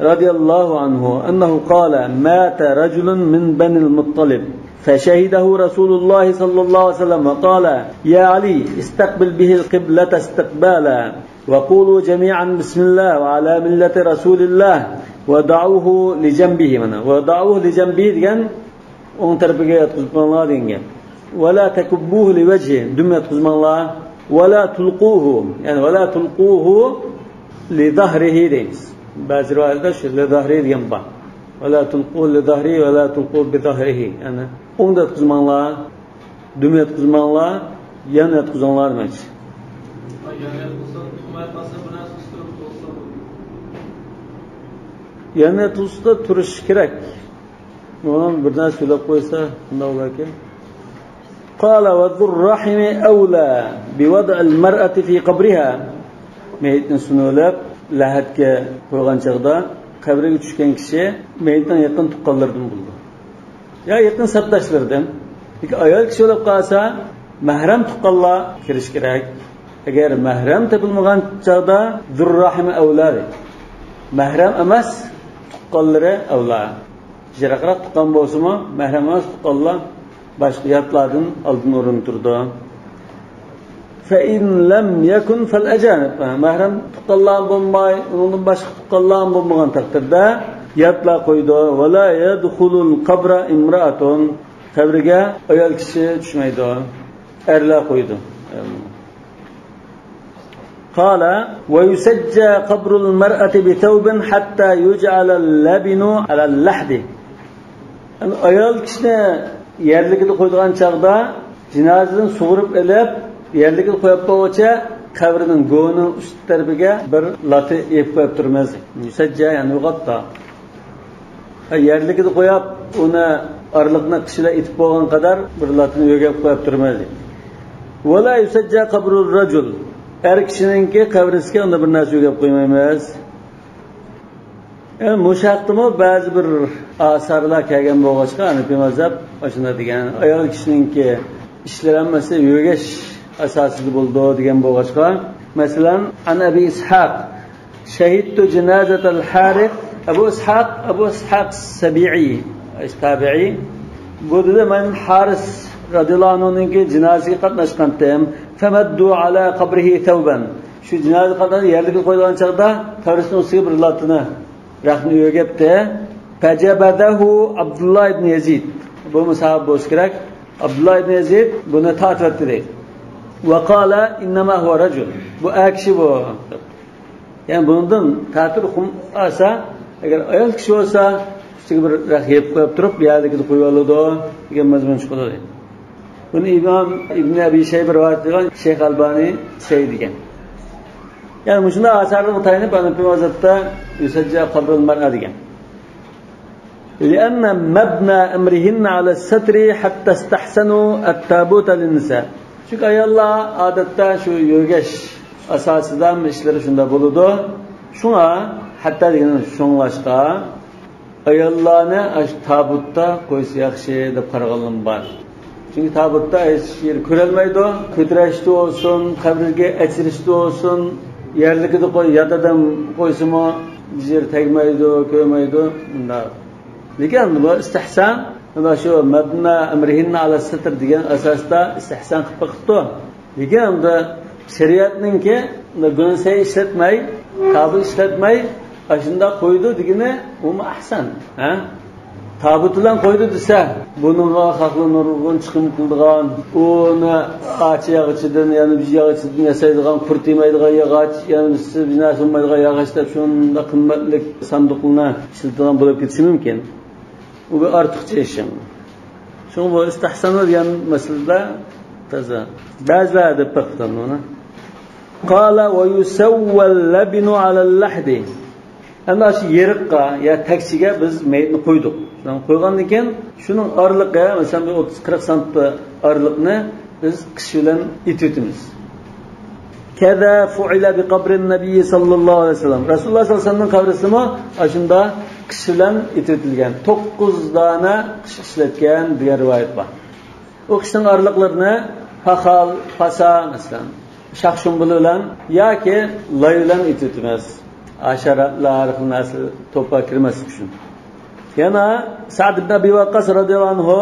radiyallahu anhu annahu qala mata rajulun min bani al-Muttalib فشهده رسول الله صلى الله عليه وسلم وقال يا علي استقبل به القبلة استقبالا وقولوا جميعا بسم الله وعلى ملة رسول الله ودعوه لجنبه ودعوه لجنبه ديان اون طرفga yatqizmanlar degan. ولا تكبوه لوجهه dum yatqizmanlar ولا تلقوه yani ولا تلقوه لظهره deymiz. Ba'zi rivoyatlarda shu لظهره degan bor. ولا تلقوه لظهره ولا تلقوه بظهره yani o'ngda yatqizmanlar, dum yatqizmanlar, yan yatqizanlar demak. Yana tuzda turish kerak. Bunu bir narsa söylab qo'ysa, unda bo'larkan. Qala wa dhur-rahimi awla bi wad' al-mar'ati fi qabriha. Mayitni sunulab lahatga qo'ygan chaqda qabriga tushgan kishi mayitdan yaqin tuqqanlardan bo'ldi. Ya yaqin sabdashlardan. Lekin ayol kishi o'lib qolsa, mahram tuqqanlar kirish kerak. Agar mahram topilmagan chaqda dhur-rahimi awla. Mahram emas tuqqanlari avla. Jiraqroq tuqqan bo'lsa-mu, mahram emas tuqqanlar boshqa yatlardan oldin o'rin turdi. Fa in lam yakun fal ajanib. Mahram tuqqanlar bo'lmay, undan boshqa tuqqanlar bo'lmagan taqdirda yatlar qo'ydi. Va la yadkhulul qabra imra'atun. Qabriga ayol kishi tushmaydi. Erlar qo'ydi. قال ويسجى قبر المرأة بثوب حتى يجعل اللبن على اللحد. Ayol kishini yerligida qo'ygan chaqda jinozadan sug'urib elib yerligida qo'yib qo'ycha qabrining go'ning ust tarafiga bir lati yeb qo'yib turmaz. Yusajja yani uyg'otda. Yerligida qo'yib uni orliqni qishlar itib qo'ygan qadar bir latini yo'gab qo'yib turmaz. Wala yusajja qabrul rajul. Er kishininki qabrisiga unda bir narsa yo'gab qo'ymaymiz. Mushaqtimi ba'zi bir asarlar kelgan bo'lg'achqa Hanafiy mazhab shunda degan ayol kishininki ishlar hammasi yo'gash asosida bo'ldi degan bo'lg'achqa. Masalan, Abi Ishaq shahidtu janazatal Harith Abu Ishaq Sabi'i tabi'i bu dedi men Haris radhiyallohu anhuninki jinozaga qatnashgandim. Famaddu ala qabrihi thawban. Shu jinoza qadar yerga qo'yilgan chaqda qabrisining ustiga bir latini rahni yo'gabdi. Fajabadahu Abdullah ibn Yazid. Bu musahab bo'lish kerak. Abdullah ibn Yazid buni ta'tvatdi deydi. Va qala innama huwa rajul. Bu kishi bu. Yani bundan ta'tir xum olsa, agar ayol kishi bo'lsa, ustiga bir rahib qo'yib turib, yerga qo'yib oladi degan mazmun chiqadi. Buni İmam İbn Abi Shayba rivoyat qilgan, Sheyx Albani say degan. Yani shunda asarni mutayinib Hanafiy mazhabda yusajja qabrul mar'a degan. لأن مبنى أمرهن على الستر حتى استحسنوا التابوت للنساء. Çünkü ayollar odatda shu yo'gash asosidan ishlari shunda bo'ladi. Shunga hatta degan shunglashqa ayollarni tabutda qo'ysa yaxshi deb qaraganlar bor. Çünkü tabutta hech yer ko'rolmaydi, ko'tarishdi olsun, qabrga achirishdi olsun, yerligida qo'y, yatadan qo'ysimi, yer tegmaydi, ko'rmaydi, bunda. Lekin bu istihson, mana shu mabna amrihinna ala satr degan asosda istihson qilib qo'yibdi. Lekin unda shariatninki gunsay ishlatmay, tabut ishlatmay, ashunda qo'ydi degani u ahsan, ha? Tabut bilan qo'ydi desa, buningga haqli nurg'un chiqim qildigan, uni ağaç yog'ichidan, ya'ni biz yog'ichidan yasaydigan, qurtimaydigan yog'och, ya'ni biz binasi bo'lmaydigan yog'och deb shunda qimmatli sanduqlarni ishlatadigan bo'lib ketishi mumkin. U bir ortiqcha ish. Shunga bu istihson degan masalada toza. Ba'zilar deb taqdim uni. Qala wa yusawwa al-labnu 'ala al-lahdi. Ana shu yeriqqa ya taksiga biz mayitni qo'ydik. Qo'ygandan keyin shuning orliqi, masalan 30-40 sm orliqni biz qish bilan ititimiz. Kaza fu'ila bi qabrin nabiy sallallohu alayhi vasallam. Rasululloh sallallohu alayhi vasallamning qabrisimi ashunda qish bilan ititilgan. 9 dona qish ishlatgan degan rivoyat bor. O qishning orliqlarini paxal, pasa masalan, shaxshumbul bilan yoki loy bilan ititimiz. Asharatlar xilnasi to'pa kirmaslik uchun. Yana Sa'd ibn Abi Waqqas radhiyallohu anhu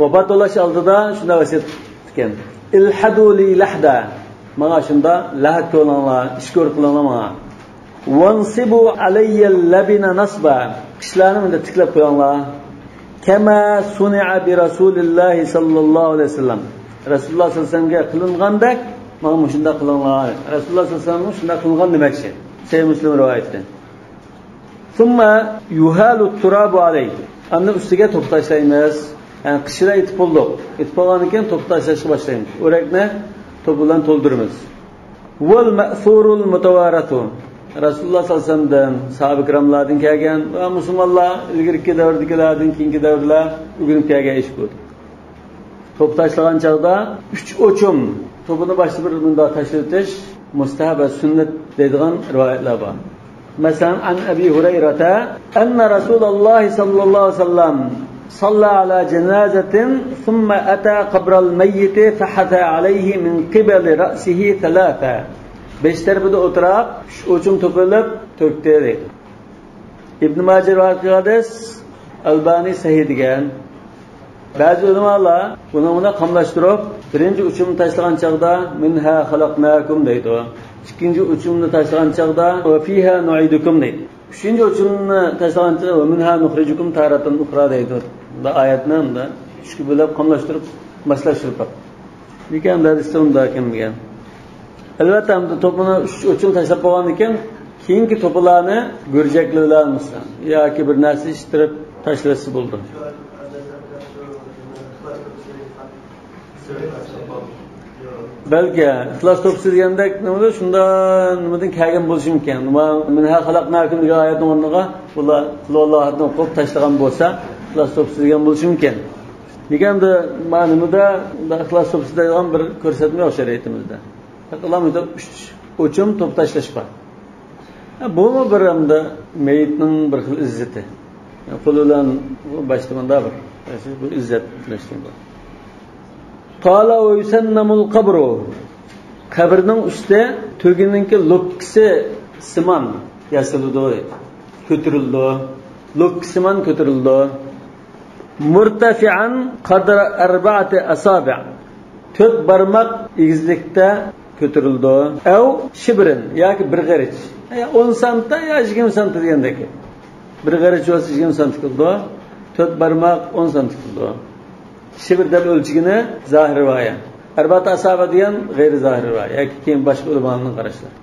vafot bo'lish oldida shunday vasiyat etgan. Ilhadu li lahda. Mana shunda lahad qilinglar, ish ko'r qilinglar. Wansibu alayya labina nasba. Qishlarni bunda tiklab qo'yinglar. Kama suni'a bi Rasulillah sallallohu alayhi vasallam. Rasululloh sallallohu alayhi vasallamga qilingandek, mana shunda qilinglar. Rasululloh sallallohu alayhi vasallam shunda qilgan demakchi. Sahih Muslim rivoyati. Thumma yuhalu turabu alayhi. Anni ustiga to'p tashlaymiz. Yani qishda itib bo'ldik. Itib bo'lgandan keyin to'p tashlashga boshlaymiz. O'rakni to'p bilan to'ldiramiz. Wal ma'thurul mutawaratu. Rasululloh sallallohu alayhi vasallamdan, sahoba ikramlardan kelgan va musulmonlar ilgirki davrdagilardan keyingi davrlar o'rganib kelgan ish bu. To'p tashlagan chog'da 3 o'chum to'pini boshqa bir bunda tashlatish mustahab va sunnat deydigan rivoyatlar bor. Masalan, an Abi Hurayrata anna Rasululloh sallallohu alayhi vasallam صلى على جنازة ثم أتى قبر الميت فحث عليه من قبل رأسه 3. 5 tarafida o'tirib, o'chum to'pilib to'kdi deydi. Ibn Majah rivoyat qilgan, Albani sahih degan. Ba'zi ulamolar buni qamlashtirib, birinchi o'chumni tashlagan chaqda minha xalaqnakum deydi. Ikkinchi o'chumni tashlagan chaqda va fiha nu'idukum deydi. Uchinchi o'chumni tashlagan chaqda va minha nukhrijukum taratan ukhra deydi. Bu oyatni unda ikki bo'lib qamlashtirib, maslashtirib. Lekin hadisda unda kelmagan. Albatta, bu to'pini o'chum tashlab qo'ygandan keyin keyingi to'plarni go'rjaklar misol yoki bir narsa ishtirib tashlasa bo'ldi. Balki ixlos to'psi degandek nima shunda nimadan kelgan bo'lishi mumkin. Minha xalaqnakum degan oyatning o'rniga bular Allohning qo'p tashlagan bo'lsa, ixlos to'psi degan bo'lishi mumkin. Deganda ma'nimida ixlos to'psi degan bir ko'rsatma yo'q shariatimizda. Allohimizda 3 o'chum to'p tashlash bor. Bu bir hamda meyitning bir xil izzati. Qo'l bilan boshlamanda bir bu izzat bilashgan bor. Qala va yusannamul qabru. Qabrning usti to'giningki lokkisi simon yasaludi. Ko'tarildi. Lokkisiman ko'tarildi. Murtafi'an qadra 4 asabi'. 4 barmoq egizlikda ko'tarildi. Aw shibrin yoki bir g'arich. 10 santa yo 20 santa degandek. Bir g'arich bo'lsa 20 santa qildi. 4 barmoq 10 santa qildi. Shibr deb o'lchigini zohir rivoya. 4 asaba degan g'ayri zohir rivoya. Yoki keyin boshqa ulamolarning qarashlari.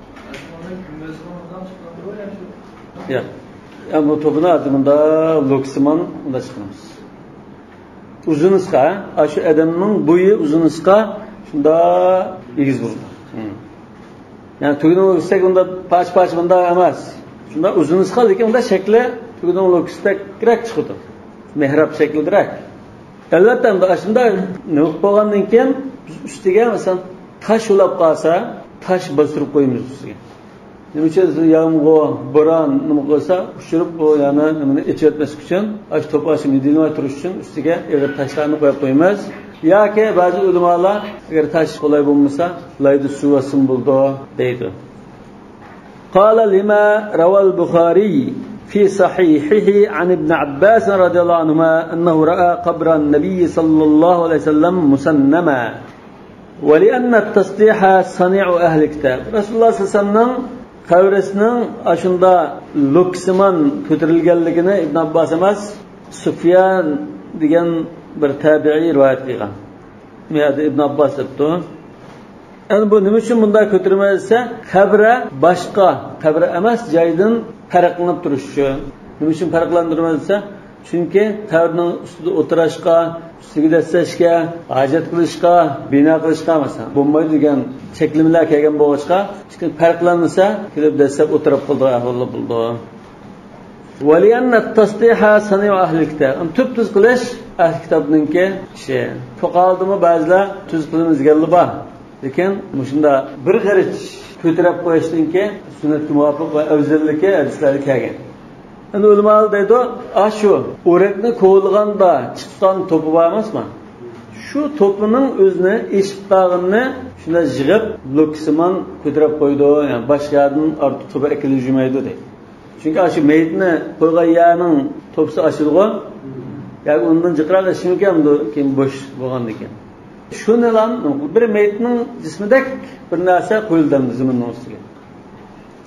Yo'q. Bu to'pini adimda loksimon unda chiqamiz. Uzunusqa, shu odamning bo'yi uzunusqa shunda egiz bo'ldi. Yani tug'ini o'lsak unda pach bunda emas. Shunda uzunusqa lekin unda shakli tug'ini o'lsakda kirak chiqadi. Mehrab shaklidiraq. Albatta unda shunda nima bo'lgandan keyin ustiga masalan tosh ulab qolsa, tosh bostirib qo'yamiz ustiga. Nima uchun yomg'ir, bo'ron nima qilsa, ushirib bu yana nimani echayotmaslik uchun, ash to'pashi medinova turish uchun ustiga eg'ir toshlarni qo'yib qo'yamiz. Yoki ba'zi ulamolar agar tosh qulay bo'lmasa, laydi suvasim bo'ldi deydi. Qala lima rawal Bukhari في صحيحه عن ابن عباس رضي الله عنهما أنه رأى قبر النبي صلى الله عليه وسلم مسنما ولأن التصديح صنيع أهل الكتاب رسول الله صلى الله عليه وسلم قبرسنىڭ أشۇندا لوكسىمان كۆتۈرۈلگەنلىكىنى İbn Abbas emas Sufyan degan bir tabiiy rivoyat qilgan. Meyada İbn Abbas debdi. Yani bu nima uchun bunday ko'tarmasa, qabra boshqa qabra emas joydan farqlanib turishi. Nima uchun farqlantirmasa? Chunki qabrning ustida o'tirishga, ustiga dastlashga, hojat qilishga, bino qilishga masalan bo'lmaydi degan cheklimlar kelgan bo'lishqa, chunki farqlanmasa, kelib dastlab o'tirib qoldi, ahvol bo'ldi. Walianna at-tasdiha sani'u ahli kitab. Tub-tuz qilish ahli kitobninki kishi to'qaldimi ba'zilar tuz qilimiz gelba lekin shunda bir qarich ko'tarib qo'yishdanki sunnatga muvofiq va afzalligi hadislarda kelgan. Endi ulamolar deydi, shu o'rakni ko'lganda chiqqan to'pi bor emasmi? Shu to'pining o'zini eshib tag'inni shunda yig'ib loksimon ko'tarib qo'ydi, ya'ni boshqadan ortiq to'pi ekilib yurmaydi deydi. Chunki shu mayitni qo'ygan yerning to'pisi ochilgan, yoki undan jiqroq ishimkamdi, keyin bo'sh bo'lgan ekan. Shuni ham bir mayitning jismidek bir narsa qo'yildi zaminning ustiga.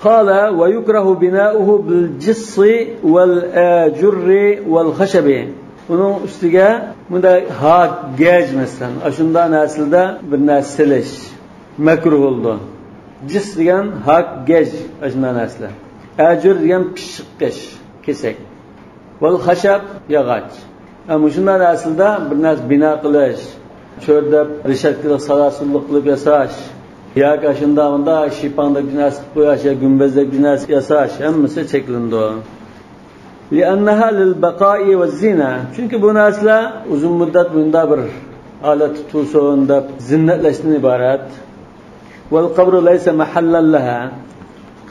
Qala va yukrahu bina'uhu bil jissi wal ajurri wal khashabi. Uning ustiga bunday haq gej masalan, shunday naslda bir narsa silish makruh bo'ldi. Jis degan haq gej shunday narsa. Ajur degan pishiqish, kesak. Wal khashab yog'och. Ammo shunday naslda bir narsa bino qilish, cho'rdab rishatkada salasullik qilib yasash, yoki shunda bunda shipandek narsa qo'yash, gumbazdek narsa yasash hammasi cheklandi. Li'annaha lil baqa'i va zina. Chunki bu narsalar uzun muddat bunda bir holat tutulsin deb zinnatlashdan iborat. Wal qabru laysa mahallan laha.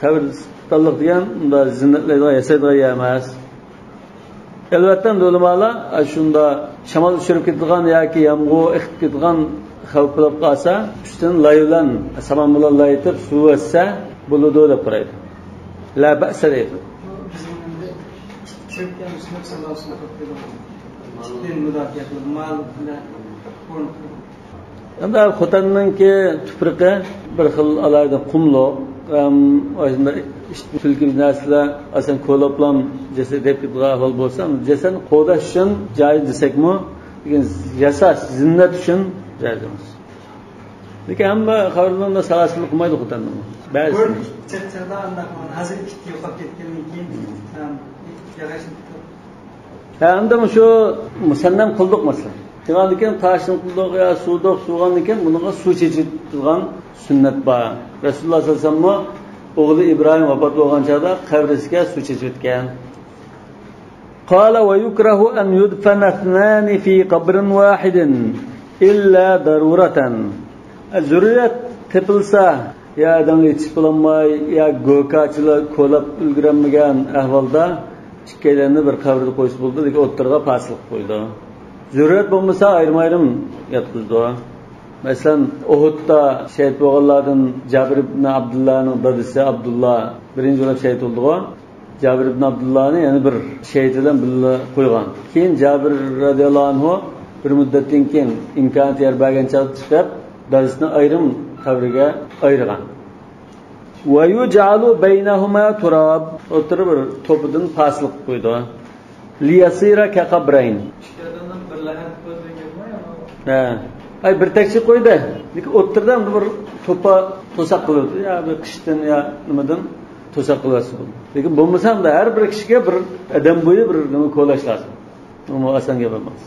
Qabr talliq degan unda zinnatlaydigan yasaydigan emas. Albatta ulamolar shunda shamol uchirib ketadigan yoki yomg'ir iqib ketadigan xavf bo'lib qolsa, ustidan laylan samon bilan laytib suv assa bo'ladi deb qaraydi. La ba'sa deydi. Endi xotinninki tuprog'i bir xil alayda qumloq, o'shanda tulki narsalar asan ko'lablam jasad deb ketgan ahvol bo'lsa, jasad qo'dash uchun joy desakmi, lekin yasash zinnat uchun joy emas. Lekin hamma xabarlarda salasini qilmaydi xotinni. Ba'zi chetlarda anda hozir ikki yo'qolib ketgandan keyin endi shu musannam qildik masalan. Degandan keyin tashin qildik yo suvdoq suvgandan keyin bunga suv chechitilgan sunnat bor. Rasululloh sollallohu alayhi vasallam o'g'li Ibrohim vafot bo'lgan chog'da qabrisiga suv chechitgan. Qala va yukrahu an yudfana ithnani fi qabrin wahidin illa daruratan. Zurriyat tepilsa ya adam yetishilmay ya go'kachilar ko'lab ulgurmagan ahvolda ikkalanni bir qabrga qo'yib bo'ldi, lekin o'ttirga pasliq qo'ydi. Zurriyat bo'lmasa ayrim-ayrim yotqizdi. Masalan, Uhudda shahid bo'lganlardan Jabir ibn Abdullahning dadasi Abdullah birinchi bo'lib shahid bo'ldi. Jabir ibn Abdullahni yana bir shahid bilan birga qo'ygan. Keyin Jabir radhiyallohu anhu bir muddatdan keyin imkoniyat yer bergancha chiqib, dadasini ayrim qabriga ayirgan. Wa yuj'alu baynahuma turab. O'tirib bir to'pidan pasliq qo'ydi. Liyasira ka qabrayn. Ay bir tekçi qo'ydi. Lekin o'ttirdan bir to'pa to'saq qildi. Ya bir qishdan ya nimadan to'saq qilasi bo'ldi. Lekin bo'lmasa ham har bir kishiga bir adam bo'yi bir nima qo'llash lazım. Uni oson gap emas.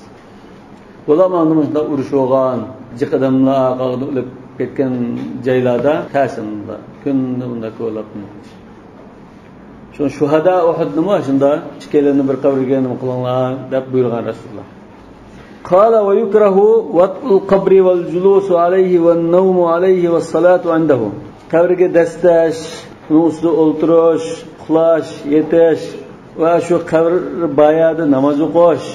Bo'laman shunda urush bo'lgan, jiq odamlar qog'ida o'lib ketgan joylarda ta'sirda kunni bunda qo'llab. Shu shuhada Uhud nima shunda ikkalanni bir qabrga nima qilinglar deb buyurgan Rasululloh. قال ويكره وطء القبر والجلوس عليه والنوم عليه والصلاة عنده. Qabrga dastash, ustida o'ltirish, uxlash, yetish va shu qabr bayada namoz o'qish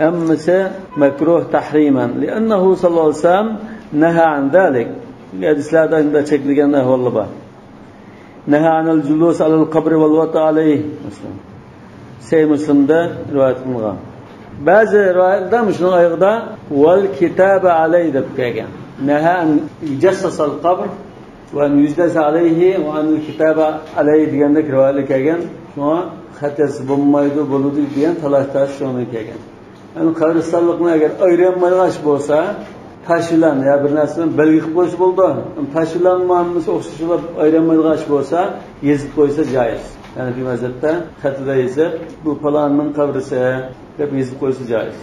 hammasi makruh tahriman. Li'annahu sallallohu alayhi vasallam naha an zalik. Hadislarda unda chekilgan ahvollar bor. Naha anil julus alal qabr wal wata alayhi. Sahih Muslimda rivoyat qilingan. Ba'zi rivoyatlarda shuni oyog'ida val kitaba alayhi deb kelgan. Naha an yujassas al qabr va yujdas alayhi va an kitaba alayhi deganda rivoyatlar kelgan. Shuna xatas bo'lmaydi, bo'ladi degan talashtash shuni kelgan. Yani qabristonlikni agar aylanmagan bo'lsa, tashilan ya bir narsani belgi qilib qo'yish bo'ldi. Tashilanmanmisi o'xshashib aylanmagan bo'lsa, yezib qo'ysa joiz. Yani bir mazhabda xatida yezib, bu falonning qabrisi deb yezib qo'ysa joiz.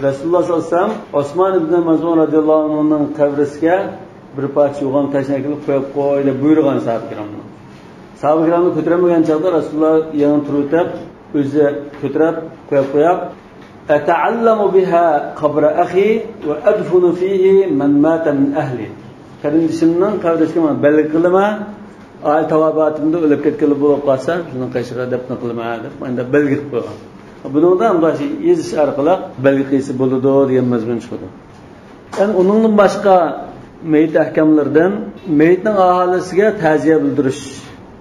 Rasululloh sollallohu alayhi vasallam Osmon ibn Maz'un radhiyallohu anhuning qabrisiga bir parcha yo'g'on tashna qilib qo'yib qo'y deb buyurgan sahobalarga. Sahobalarni ko'tarmagan chog'da Rasululloh yana turib o'zi ko'tarib qo'yib "Eta'allamu biha qabra akhi ve adfunu fihi men mata min ahli." Qarindishimning qabrisiga belgi qilma, ay tavobatimda o'lib ketgan bo'lib qolsa, shuni qashqa dafn qilma deb menda belgi qo'ygan. Buningda ham boshqa yezish orqali belgi qilsa bo'ladi degan mazmun chiqadi. Yani onundan boshqa meyit ahkamlardan meyitning aholisiga ta'ziya bildirish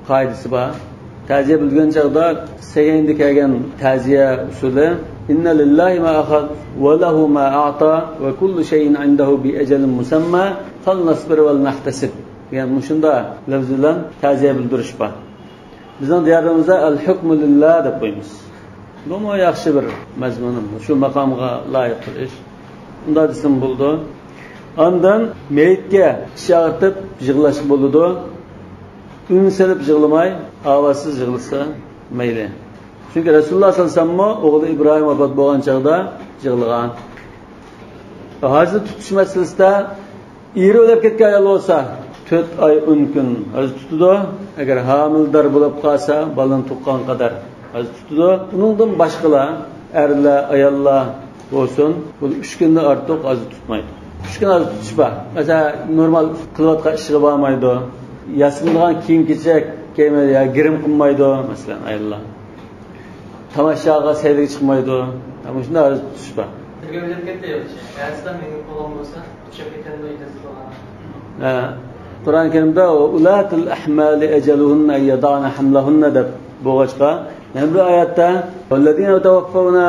qoidasi bor. Ta'ziya bilgan chaqda seganda kelgan ta'ziya usuli inna lillahi ma akhad va lahu ma a'ta va kullu shay'in 'indahu bi ajalin musamma fal nasbir wal nahtasib. Yani shunda lafz bilan ta'ziya bildirish bor. Bizning diyorimizda al hukmu lillah deb qo'yamiz. Bu mo yaxshi bir mazmun, shu maqomga loyiq qilish. Unda desam bo'ldi. Ondan meyitga ishaqtib yig'lash bo'ladi. Un selib yig'lamay, ovozsiz yig'lasa mayli. Chunki Rasululloh sollallohu alayhi vasallam o'g'li Ibrohim vafot bo'lgan chaqda yig'lagan. Hozir tutish masalasida eri o'lib ketgan ayol bo'lsa 4 oy 10 kun hozir tutadi. Agar homildor bo'lib qolsa, balon tuqqan qadar hozir tutadi. Uningdan boshqalar, erlar, ayollar bo'lsin, bu 3 kundan ortiq hozir tutmaydi. 3 kun hozir tutish bor. Mesela normal qilayotgan ishga bormaydi. Yasingan kiyim-kechak kiymaydi, ya girim qilmaydi, masalan, ayollar. Tamashaga sayilga chiqmaydi. Ama shunday hozir tutish bor. O'lib ketdi yo'q. Aslida mening qo'lim bo'lsa, tushib ketganda o'ylasiz bo'ladi. Qur'on Karimda ulatul ahmali ajaluhunna yadana hamlahunna deb bo'g'achqa. Yani bu oyatda vallazina tawaffawna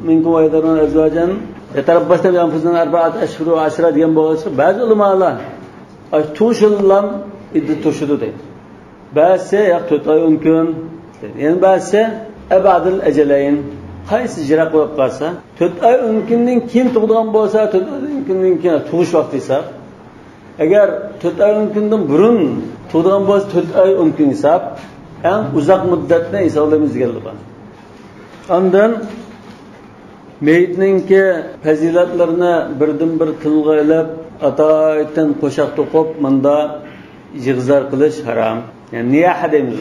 minkum wa yadaruna azwajan yatarabbasna bi anfusihim arba'at ashhur wa 10 degan bo'g'achqa. Ba'zi ulamolar tushillam iddat tushudu deydi. Ba'zi 4 oy 10 kun deydi. Yani ba'zi abadul ajalayn qaysi jira qo'yib qolsa 4 oy 10 kundan keyin tug'ilgan bo'lsa 4 oy 10 kundan keyin tug'ish vaqti hisob. Agar 4 oy 10 kundan burun tug'ilgan bo'lsa 4 oy 10 kun hisob. Eng uzoq muddatni hisoblaymiz deganlar. Ondan meyitninki fazilatlarini birdan-bir tilga ilib, atoydan qo'shaq to'qib, menda yig'zar qilish harom. Yani niyaha deymiz.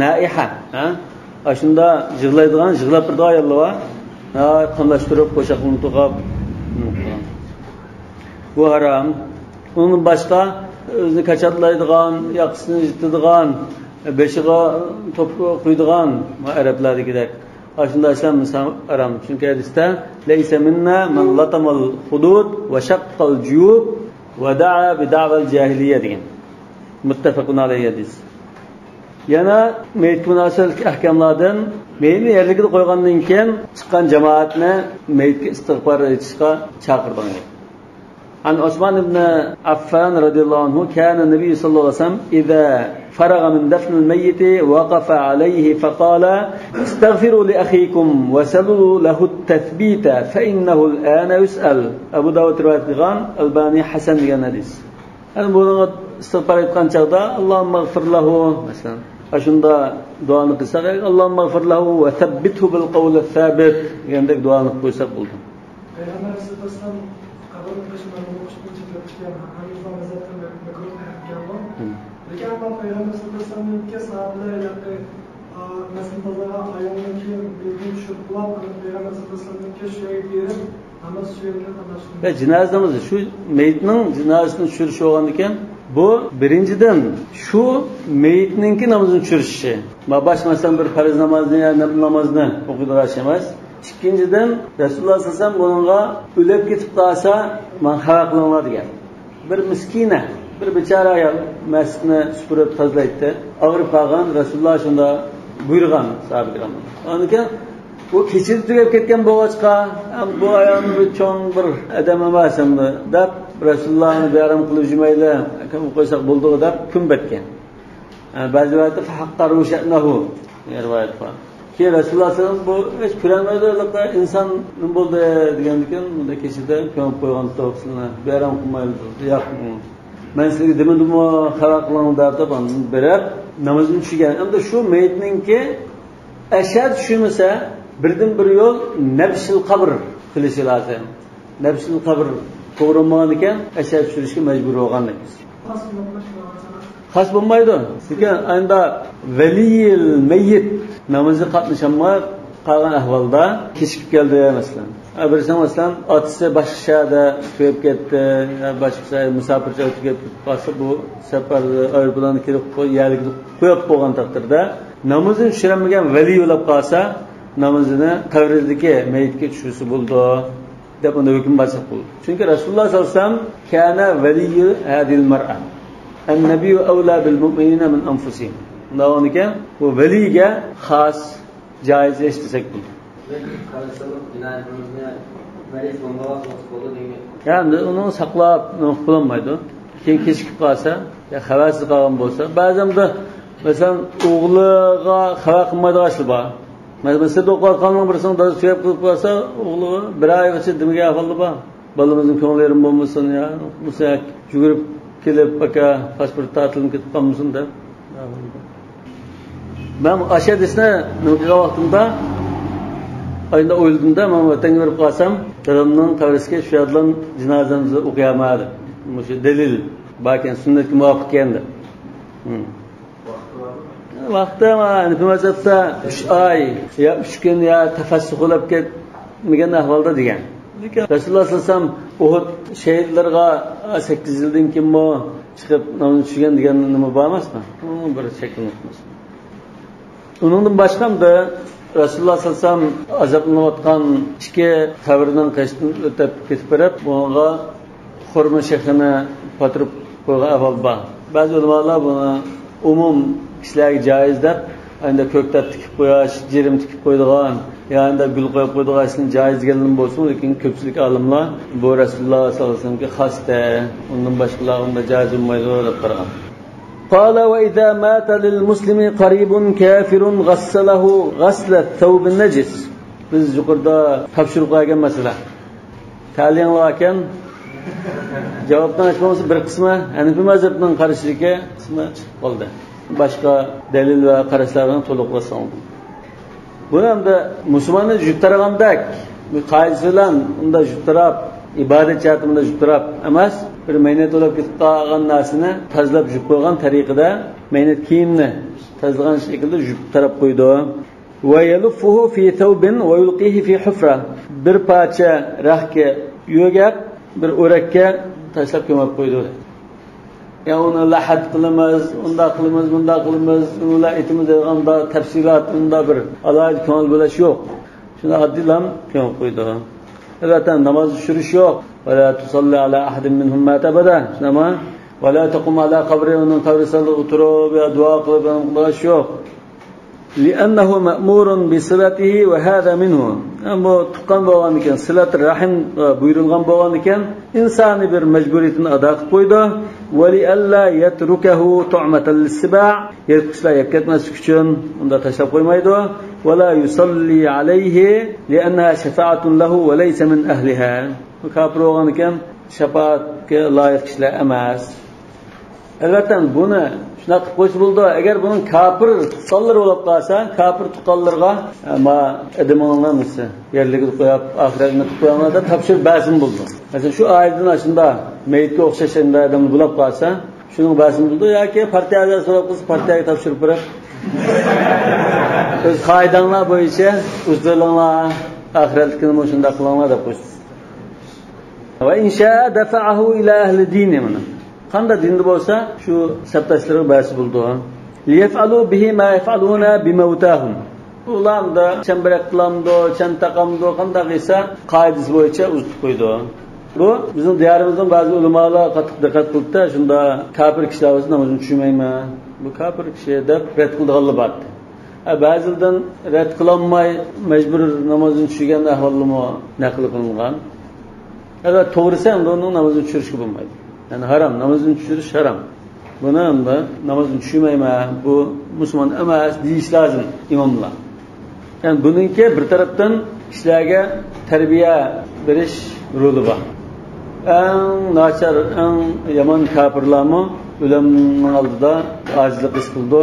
Naiha, ha? Ashunda yig'laydigan, yig'lab turgan ayollar bor. Ha, qamlashtirib qo'shaqni to'qib. Bu harom. Onun boshqa o'zini kachatlaydigan, yoqisini yitadigan, beshiga to'p qo'ydigan arablardagidek. Ashunda islam harom. Chunki hadisda laysa minna man latamal hudud va shaqqal juyub va da'a bi da'val jahiliyya degan. Muttafaqun alayhi hadis. Yana meyit munosib ahkamlardan meyitni yerligida qo'ygandan keyin chiqqan jamoatni meyitga istig'for etishga chaqirgan. An Osman ibn Affan radhiyallohu anhu kana Nabiy sallallohu alayhi vasallam idza faraga min dafn al-mayyit waqafa alayhi faqala istaghfiru li akhikum wa salu lahu at-tathbita fa innahu al-ana yus'al. Abu Dawud rivoyat qilgan, Albani hasan degan hadis. Yani bunu istig'for etgan chaqda Allohumma ighfir lahu masalan ashunda duoni qilsak Allohumma ighfir lahu va thabbithu bil qawl ath-thabit degandek duoni qo'ysak bo'ldi. Payg'ambar sollallohu alayhi vasallam qabr qilishni o'qishni chiqargan hamma mazhabdan makruh qilgan. Lekin amma Payg'ambar sollallohu alayhi vasallamga sahobalar nasl tozara ayollarga bilgi tushib qulab Payg'ambar sollallohu alayhi vasallamga shuyaga berib hamma suyakni qamashdi. Ve cenazemiz şu meyitning cenazesini tushirish bo'lgan ekan. Bu birinchidan shu meyitninki namozini tushirishi. Başlamasan bir farz namozni ya namozni o'qiydigan emas. İkinciden Rasululloh sallallohu alayhi vasallam bunga o'lib ketib qolsa, men xabar qilaman degan. Bir miskina, bir bechora ayol masjidni supurib tozalaydi. Og'rib qolgan Rasululloh shunda buyurgan sahobalarga. Ondan bu kechirib tugab ketgan bo'g'achqa, bu ayolni bir cho'ng bir odam emas endi deb Rasulullohni bayram qilib jumayli qo'ysak bo'ldi deb kun bitgan. Ba'zi vaqtda haqqaru sha'nahu rivoyat bor. Ki Rasululloh sallallohu alayhi vasallam bu hech ko'rmaydilar inson nima bo'ldi degan ekan, bunda kechida ko'mib qo'ygan to'qsini bayram qilmaydi. Yo'q. Men sizga demadimmi xabar qilaman deb berib namozini tushgan. Endi shu meyitninki ashar tushmasa birdan bir yo'l nafsil qabr qilishi lozim. Nafsil qabr to'g'ri bo'lgan ekan, ashar tushirishga majbur bo'lganlik. Xas bo'lmaydi. Lekin endi valiyil mayyit namozi qatnashamay qolgan ahvolda kechikib keldi masalan. Birisinin mesela atısı başka şehirde tüyüp gitti, başka şehirde misafirce ötüp gitti. Bu sefer aeroplanı kirip yerlik koyup boğan takdirde namazın düşüremegen veli olab kalsa namazını kavrizdeki meyitke düşürüsü buldu. Dep onda hüküm basıp buldu. Çünkü Resulullah sallallahu aleyhi ve sellem kâne veliyyi hadil mar'a. En-nebiyyü evlâ bil mu'minine min anfusihim. Ondan onu ki bu veliye has caiz eşlisek buldu. Yani onu saklap kullanmaydı. Kim keşkip kalsa, ya havasız kalan olsa, bazen de mesela oğluğa hava kılmaydı asıl var. Mesela doktor kalman birisinin da sürekli kılıp kalsa, oğlu bir ay geçti demeye yapalım var. Balımızın konularım olmasın ya, bu sefer yürüp gelip baka pasport tatilini gidip kalmasın da. Ben aşağıdasına nokta vaktinde ayında oyulduğumda ben vatanı verip kalsam dadamdan kavriske şu adlan cenazemizi okuyamadı. Bu delil. Bakın sünnet-i muvafık kendi. Vakti ama hani bir mezhepte 3 ay ya 3 gün ya tefessük olup ketmegen ahvalda degen. Resulullah sallallahu aleyhi ve sellem Uhud şehitlerine 8 yıldan kim o çıkıp namaz düşügen degen nima barmas mı? Onun bir şekli unutmaz. Onundan başkam da Resulullah sallallahu aleyhi ve sellem azaplanayotgan iki kabridan qaştın ötüp ketip berip bunga hurma shayxini patirib qo'ygan ahvol bor. Ba'zi ulamolar buni umum kishilarga joiz deb endi ko'ktat tikib qo'yish, jirim tikib qo'ydigan, yo'inda gul qo'yib qo'ydigan ishni joiz degan bo'lsin, lekin ko'pchilik olimlar bu Rasululloh sollallohu alayhi vasallamga xosda, undan boshqalar unda joiz bo'lmaydi deb qaragan. قال وإذا مات للمسلم قريب كافر غسله غسل الثوب النجس. Biz yuqorida topshiriq qo'ygan masala. Ta'limlarken javobdan aytmoqchi bir qismi Hanifi mazhabining qarashiga qismi chiqib qoldi. Boshqa dalil va qarashlarni to'liqlasam. Bu hamda musulmonni jutaragandak bu qoidasi bilan unda jutarab ibodat jihatida jutarab emas, bir mehnat olib ketib qolgan narsani tozalab yuvib qo'ygan tariqada mehnat kiyimni tozalagan shaklda yuvib tarab qo'ydi. Va yalfuhu fi thawbin va yulqihi fi hufra. Bir parcha rahga yugab bir o'rakka tashlab ko'mib qo'ydi. Ya uni lahad qilamiz, unda qilamiz, bunda qilamiz, ular aytimiz deyganda tafsilot unda bir alohida ko'ngil bo'lish yo'q. Shuni oddilam ko'mib qo'ydi. Zaten namaz düşürüş yok. Ve la tusalli ala ahadin minhum mata bada. Ama ve la taqum ala kabri onun kabri sallı oturup ya dua kılıp kılış yok. لأنه مأمور بصلته وهذا منه. Ama tuqqan bo'lgan ekan, silat rahim buyurilgan bo'lgan ekan, insani bir majburiyatini ado qilib qo'ydi. Va li alla yatrukahu tu'matan lis-siba'. Yirtqichlar yakatmaslik uchun unda tashlab qo'ymaydi. Va la yusalli alayhi li'annaha shafa'atun lahu va laysa min ahliha. Bu kafir bo'lgan ekan, shafaatga loyiq kishilar emas. Albatta buni shunaqa qilib qo'yish bo'ldi. Agar buning kafir tuqqanlar bo'lib qolsa, kafir tuqqanlarga ma edemonlarmisi yerliga qo'yib, oxiratni qo'yganlarda topshirib bazm bo'ldi. Masalan, shu oyatdan shunda meyitga o'xshashanda odam bo'lib qolsa, shuning bazm bo'ldi yoki partiyaga so'rab qilsa, partiyaga topshirib berib, o'z qoidalar bo'yicha o'zlaringlar oxiratlikni shunda qilinglar deb qo'ydi. Va insha dafa'ahu ila ahli dinina. Qanday dinda bo'lsa, shu sabtashlari bas bo'ldi. Liyafalu bihi ma yafaluna bimawtahum. Ularda chambarak qilamdi, chantaqamdi, qanday qilsa, qoidasi bo'yicha uzib qo'ydi. Bu bizning diyorimizdan ba'zi ulamolar qattiq diqqat qildi, shunda kafir kishilar o'z namozini tushunmayman. Bu kafir kishi deb rad qilganlar bor. Ba'zidan rad qilolmay majbur namozini tushgan ahvolimi naql qilingan. Agar to'g'risi ham uni namozini tushirishga bo'lmaydi. Yani haram, namazını düşürüş haram. Buna da namazını düşürmeyme, bu Müslüman emas deyiş lazım imamlar. Yani bununki bir taraftan kişilerge terbiye veriş rolü var. En naçar, en yaman kafirlarımı öleminin aldıda acizlik kıskıldı.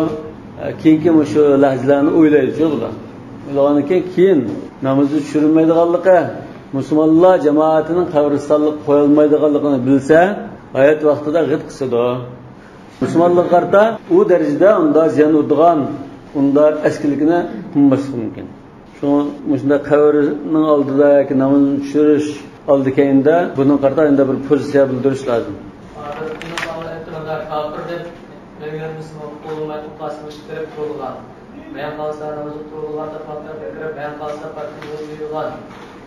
Kiyinki şu lahzilerini uylayıcı oldular. Öyle kiyin namazı düşürülmeydi kallıkı. Müslümanlar cemaatinin kavristanlık koyulmaydı kallıkını bilse, hayat vaqtida g'it qilsadi. Musulmonlar qarta u darajada unda ziyon urdigan, unda eskilikni qilmaslik mumkin. Shu Şunda kavrinin aldıda yoki namozini tushirish oldikayında bunun qarta endi bir pozitsiya bildirish lozim. Kafir deb bilganimizmi qo'lmay to'qasimiz kirib turgan. Men qalsa namoz turganlarda fatva berib, men qalsa partiya yurgan.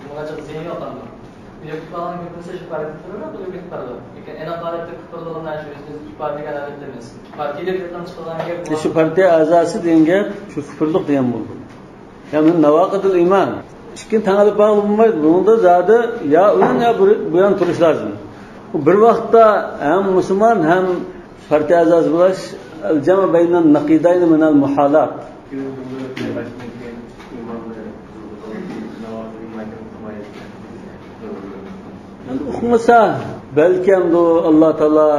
Bunga ziyon yo'qmi? Yo'q falan gapirsa shu partiya turadi, bu gapiradi. Lekin ena holatda qildirilgan shu biz partiyaga davetimiz. Partiyaga kirgan chiqgan gap. Shu partiya a'zosi degan gap shu kufrlik degan bo'ldi. Yani navaqidul iman. Ikki tanalib bo'lmaydi. Bunda zodi ya uyan ya bu yan turish lozim. Bir vaqtda ham musulmon ham partiya a'zosi bo'lish al-jama bayna an-naqidayn min al-muhalat. O'qmasa balki ham Alloh taolo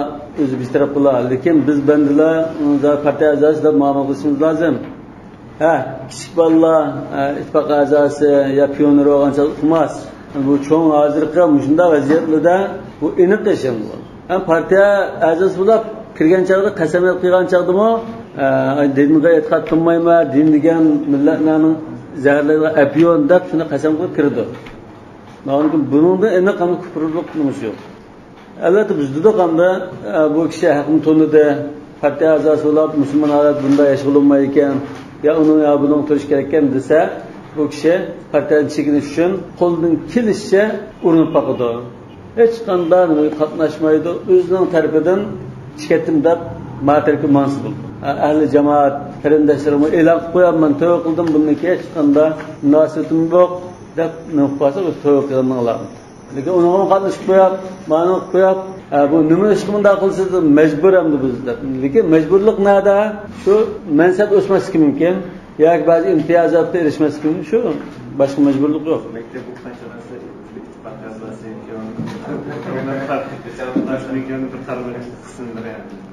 o'zi biz taraf qilar, lekin biz bandalar partiya a'zosi deb muomala qilishimiz lozim. Kichik bolalar ittifoq a'zosi ya pioner bo'lgancha o'qimas. Bu cho'ng hozirgi shunda vaziyatlarda bu aniq ishim bu. Ham partiya a'zosi bo'lib kirgan chog'da qasamyat qilgan chog'dami dinga e'tiqod qilmayman, din degan millatlarning zararlariga apiyon deb shuni qasam qilib kirdi. Lekin buningda aniq qanday kufrlik nimiz yo'q. Albatta bizda qanda bu kishi haqni to'nidi, partiya a'zosi bo'lib musulmon holat bunda yashg'ullanmay ekan, ya uni ya buning turish kerak ekan desa, bu kishi partiyadan chekinish uchun qo'ldan kelishicha urinib boqadi. Hech qanday qatnashmaydi, o'zining tarafidan chekatdim deb ma'targa mansub bo'ldi. Ahli jamoat qarindoshlarimga e'lon qilib qo'yaman, tavba qildim, bundan hech qanday munosabatim yo'q deb nafasi o'z tavba qilganlar. Lekin uni qatnashib qo'yib, ma'no qo'yib, bu nima ish bunday qilsangiz majbur hamda bizda. Lekin majburlik nada? Shu mansab o'smasligi mumkin, yoki ba'zi imtiyozotga erishmasligi mumkin. Shu boshqa majburlik yo'q. Maktab o'qituvchilari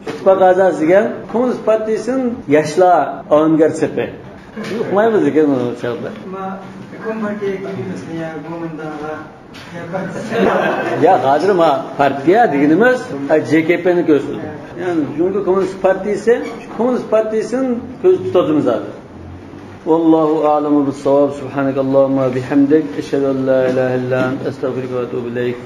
ittifoq a'zosiga Kommunist partiyasining yoshlar avangard sepi. O'qimaymiz ekan u chog'da. Ya hozir ma partiya deganimiz JKP'ni ko'rsatdi. Ya'ni Jungo Kommunist partiyasining ko'z tutadimiz hozir. Vallohu a'lamu bis-savab. Subhanakallahumma bihamdik, ashhadu an la ilaha illa anta, astaghfiruka va atubu ilayk.